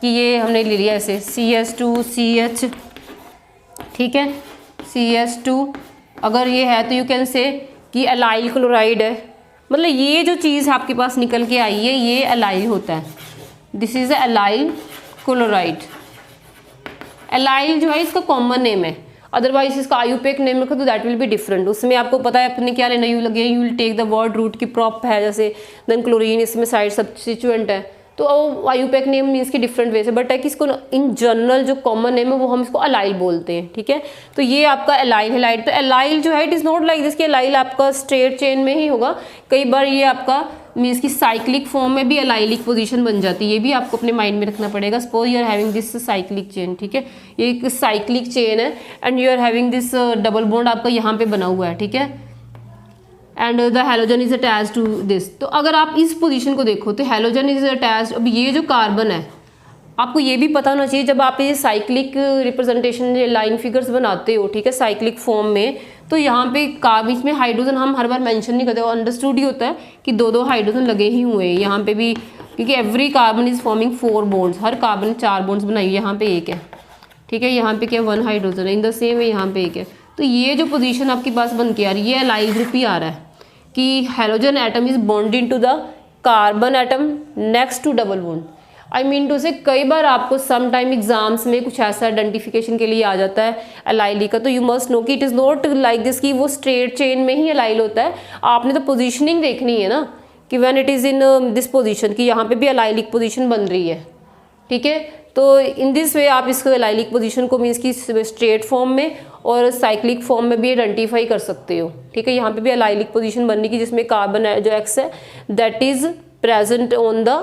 कि ये हमने ले लिया ऐसे CH2 CH, ठीक है, CH2 अगर ये है तो यू कैन से कि अलाइल क्लोराइड है, मतलब ये जो चीज़ आपके पास निकल के आई है ये अलाइल होता है, this is allyl chloride. Allyl जो है इसका कॉमन नेम है, अदरवाइज इसका आयुपेक नेम रखो तो दैट विल बी डिफरेंट। उसमें आपको पता है अपने क्या लेना, यू लगे you will take the word root की प्रॉप है जैसे देन क्लोरीन, इसमें साइड सब्स्टिट्यूएंट है, तो आयुपेक नेम मीन्स की डिफरेंट वे से, बट है कि इसको इन जनरल जो कॉमन नेम है वो हम इसको अलाइल बोलते हैं। ठीक है, तो ये आपका एलाइल हैलाइड। तो एलाइल जो है it is not like this कि एलाइल आपका स्ट्रेट चेन में ही होगा, कई बार ये आपका मीन्स की साइक्लिक फॉर्म में भी एलाइलिक पोजीशन बन जाती है, ये भी आपको अपने माइंड में रखना पड़ेगा। Suppose you are having this cyclic chain, ठीक है, ये एक साइक्लिक चेन है and you are having this double bond आपका यहाँ पे बना हुआ है, ठीक है, and the halogen is attach to this. तो अगर आप इस पोजीशन को देखो तो हैलोजन इज अटैच, अब ये जो कार्बन है आपको ये भी पता होना चाहिए जब आप ये साइक्लिक रिप्रेजेंटेशन लाइन फिगर्स बनाते हो, ठीक है, साइक्लिक फॉर्म में, तो यहाँ पे बीच में हाइड्रोजन हम हर बार मेंशन नहीं करते, अंडरस्टूड ही होता है कि 2-2 हाइड्रोजन लगे ही हुए हैं यहाँ पे भी, क्योंकि every carbon is forming 4 bonds, her carbon ने 4 बॉन्ड्स बनाई हुई है, यहाँ पे एक है, ठीक है, यहाँ पे क्या 1 हाइड्रोजन है, इन द सेम वे यहाँ पे एक है। तो ये जो पोजीशन आपके पास बन के आ रही है एलाइल ग्रुप ही आ रहा है कि halogen atom is bonded to the carbon atom next to double bond. I mean to say कई बार आपको सम टाइम एग्जाम्स में कुछ ऐसा आइडेंटिफिकेशन के लिए आ जाता है एलाइली का, तो यू मस्ट नो कि it is not like this कि वो स्ट्रेट चेन में ही एलाइल होता है। आपने तो पोजीशनिंग देखनी है ना कि when it is in this position कि यहाँ पे भी एलाइलिक पोजीशन बन रही है, ठीक है, तो इन दिस वे आप इसको एलाइलिक पोजीशन को मीन्स की स्ट्रेट फॉर्म में और साइक्लिक फॉर्म में भी आइडेंटिफाई कर सकते हो, ठीक है। यहाँ पे भी एलाइलिक पोजीशन बनने की जिसमें कार्बन जो एक्स है that is present on the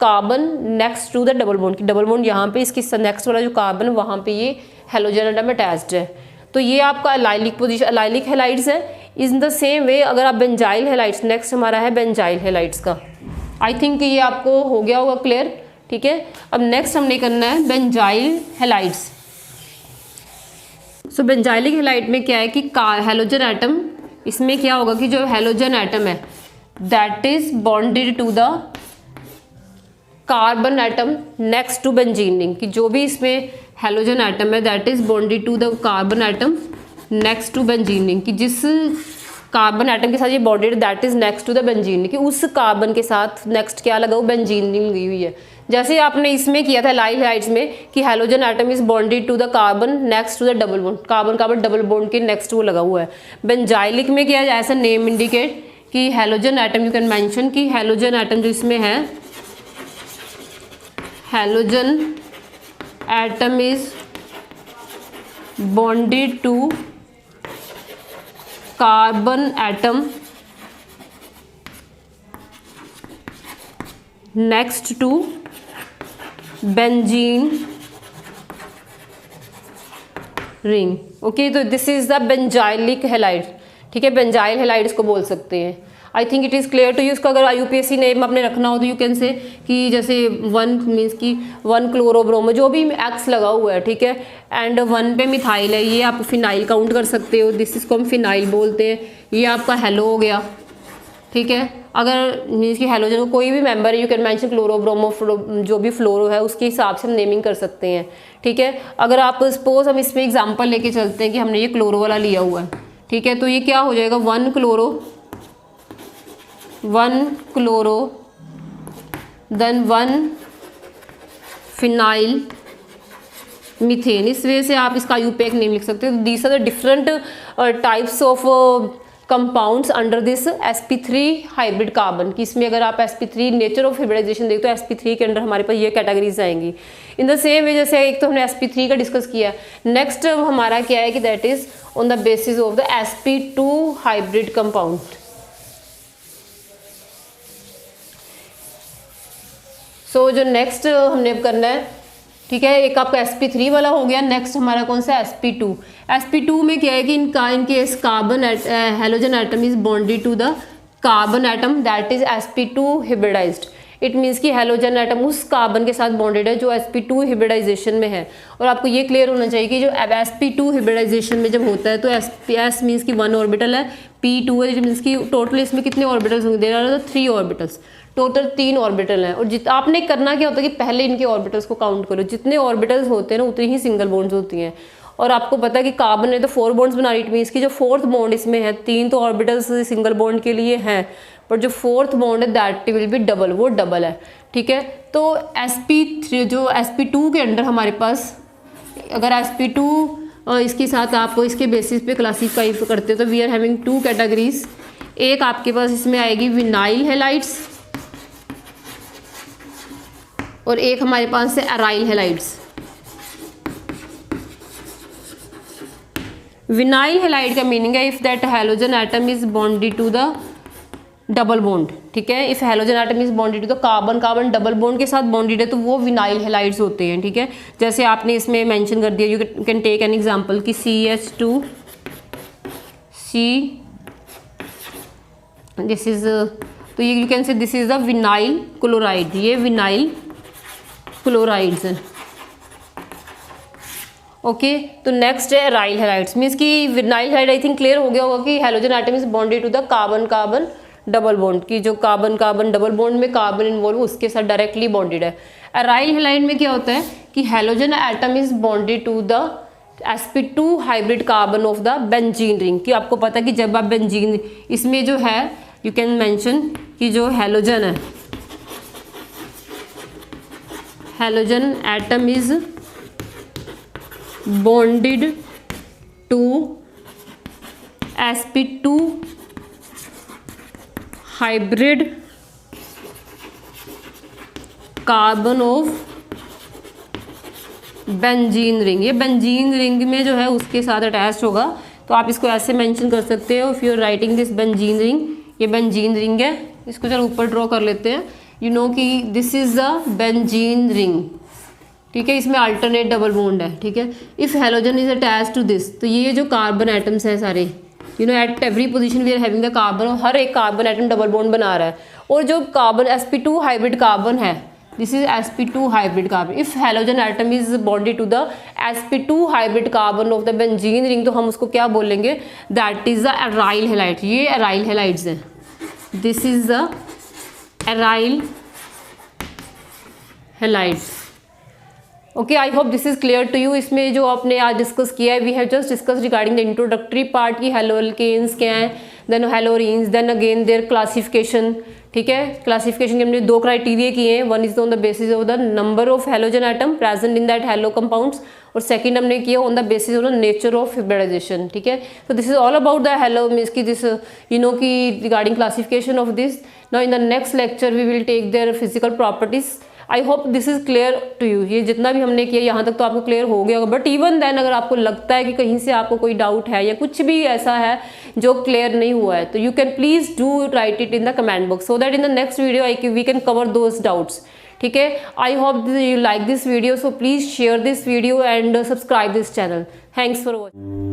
carbon next to the double bond की डबल बॉन्ड यहाँ पे इसकी नेक्स्ट वाला जो कार्बन वहाँ पे ये हैलोजन एटम अटैच्ड है। तो ये आपका एलाइलिक पोजीशन एलाइलिक हैलाइड्स है। इन द सेम वे अगर आप बेंजाइल हैलाइड्स, नेक्स्ट हमारा है बेंजाइल हैलाइड्स का, आई थिंक ये आपको हो गया होगा क्लियर, ठीक है। अब नेक्स्ट हमने करना है बेंजाइल हैलाइड्स। सो बेंजाइलिक हैलाइड में क्या है कि हैलोजन एटम, इसमें क्या होगा कि जो हैलोजन एटम है that is bonded to the carbon atom next to benzene ring, कि जो भी इसमें हेलोजन एटम है that is bonded to the carbon atom next to benzene ring, कि जिस कार्बन एटम के साथ ये bonded that is next to the benzene ring, कि उस कार्बन के साथ नेक्स्ट क्या लगा हुआ, बेंजीन रिंग लगी हुई है। जैसे आपने इसमें किया था एलाइल हैलाइड्स में कि halogen atom is bonded to the carbon next to the double bond, carbon carbon double bond के नेक्स्ट वो लगा हुआ है। बेंजाइलिक में क्या है, ऐसा नेम इंडिकेट कि halogen atom you can mention कि हेलोजन एटम जो इसमें है, halogen atom is bonded to carbon atom next to benzene ring. Okay, तो this is the benzylic halide, ठीक है, बेंजाइल हैलाइड्स को बोल सकते हैं। I think it is clear to you. इसका अगर IUPAC नेम आपने रखना हो तो यू कैन से कि जैसे 1 मीन्स कि 1 क्लोरोब्रोमो जो भी एक्स लगा हुआ है, ठीक है, एंड 1 पे मिथाइल है, ये आप फिनाइल काउंट कर सकते हो, दिस इसको हम फिनाइल बोलते हैं। ये आपका हेलो हो गया, ठीक है। अगर मीन्स कि हेलोजन को कोई भी मेंबर है, यू कैन मेंशन क्लोरोब्रोमो, जो भी फ्लोरो है उसके हिसाब से हम नेमिंग कर सकते हैं, ठीक है। अगर आप सपोज हम इसमें एग्जांपल लेके चलते हैं कि हमने ये क्लोरो वाला लिया हुआ है, ठीक है, तो ये क्या हो जाएगा, 1 क्लोरो देन 1 फिनाइल मीथेन। इस वजह से आप इसका IUPAC नेम लिख सकते हो। These are the different types of compounds under this sp3 hybrid carbon, कि इसमें अगर आप sp3 नेचर ऑफ हाइब्रिडाइजेशन देखते हो तो sp3 के अंडर हमारे पास ये कैटेगरीज आएंगी। इन द सेम वे जैसे एक तो हमने sp3 का डिस्कस किया, नेक्स्ट हमारा क्या है कि that is on the basis of the sp2 hybrid compound. So जो नेक्स्ट हमने करना है, ठीक है, एक आपका sp3 वाला हो गया, नेक्स्ट हमारा कौन सा sp2। sp2 में क्या है कि इनके carbon halogen atom is bonded to the carbon atom that is sp2 hybridized. It means कि हेलोजन एटम उस कार्बन के साथ बॉन्डेड है जो sp2 हिब्रिडाइजेशन में है। और आपको ये क्लियर होना चाहिए कि जो sp2 हिब्रिडाइजेशन में जब होता है तो s मीन्स कि 1 ऑर्बिटल है, p2 है, मीन्स कि टोटल इसमें कितने ऑर्बिटल्स होंगे, there are 3 orbitals, total 3 orbital हैं। और आपने करना क्या होता है कि पहले इनके ऑर्बिटल्स को काउंट करो, जितने ऑर्बिटल्स होते हैं ना उतनी ही सिंगल बॉन्ड्स होती हैं। और आपको पता है कि कार्बन ने तो 4 बॉन्ड्स बना रही, इट मीन्स कि जो 4th बॉन्ड इसमें है, 3 तो ऑर्बिटल्स सिंगल बॉन्ड के लिए हैं, बट जो 4th बॉन्ड है दैट विल बी डबल, वो डबल है, ठीक है। तो sp3 जो sp2 के अंडर हमारे पास अगर sp2 इसके साथ आप इसके बेसिस पे क्लासीफाई करते हो तो वी आर हैविंग 2 कैटेगरीज। एक आपके पास इसमें आएगी विनाइल हैलाइड्स और एक हमारे पास है अराइल हैलाइड्स। विनाइल हैलाइड का मीनिंग है if that halogen atom is bonded to the double bond, ठीक है। If halogen atom is bonded to the carbon carbon double bond के साथ बॉन्डेड है तो वो विनाइल हैलाइड्स होते हैं, ठीक है। जैसे आपने इसमें मेंशन कर दिया, you can take an example कि CH2 दिस इज, तो ये you can say this is the vinyl chloride, ये विनाइल क्लोराइड्स हैं, ओके। तो नेक्स्ट है अराइल हैलाइड्स, मीन्स कि vinyl halide I think clear हो गया होगा कि halogen atom is bonded to the carbon carbon double bond, की जो कार्बन कार्बन डबल बॉन्ड में कार्बन इन्वॉल्व उसके साथ डायरेक्टली बॉन्डेड है। अराइल हैलाइड में क्या होता है कि halogen atom is bonded to the sp2 hybrid carbon of the benzene ring, कि आपको पता है कि जब आप बेंजीन इसमें जो है यू कैन मेंशन कि जो हेलोजन है, halogen atom is bonded to sp2 hybrid carbon of benzene ring. ये बेंजीन रिंग में जो है उसके साथ अटैच होगा, तो आप इसको ऐसे मेंशन कर सकते हो if you are writing this benzene ring, ये बेंजीन रिंग है, इसको चलो ऊपर ड्रॉ कर लेते हैं। यू नो कि this is the benzene ring, ठीक है, इसमें अल्टरनेट डबल बॉन्ड है, ठीक है। If halogen is attach to this, तो ये जो कार्बन एटम्स है सारे, you know at every position we are having the carbon, हर एक कार्बन एटम डबल बॉन्ड बना रहा है। और जो कार्बन sp2 हाइब्रिड कार्बन है, this is sp2 hybrid carbon. If halogen atom is bonded to the sp2 hybrid carbon of the benzene ring, तो हम उसको क्या बोलेंगे, that is the aryl halide. ये अराइल हैलाइड्स हैं, this is the aryl halides. Okay, I hope this is clear to you. इसमें जो आपने आज डिस्कस किया है, we have just discuss regarding the introductory part की हेलो एल्केन्स क्या है, then haloarenes, then again their classification. ठीक है, क्लासिफिकेशन के हमने 2 क्राइटेरिया किए हैं, one is on the basis of the number of halogen atom present in that halo compounds, और सेकंड हमने किया on the basis of the nature of hybridization. ठीक है, तो this is all about the halo means की this you know की regarding classification of this. Now in the next lecture we will take their physical properties. I hope this is clear to you. ये जितना भी हमने किया यहाँ तक तो आपको क्लियर हो गया होगा, बट इवन देन अगर आपको लगता है कि कहीं से आपको कोई डाउट है या कुछ भी ऐसा है जो क्लियर नहीं हुआ है, तो you can please do write it in the comment box so that in the next video we can cover those doubts. ठीक है, I hope you like this video, so please share this video and subscribe this channel. Thanks for watching.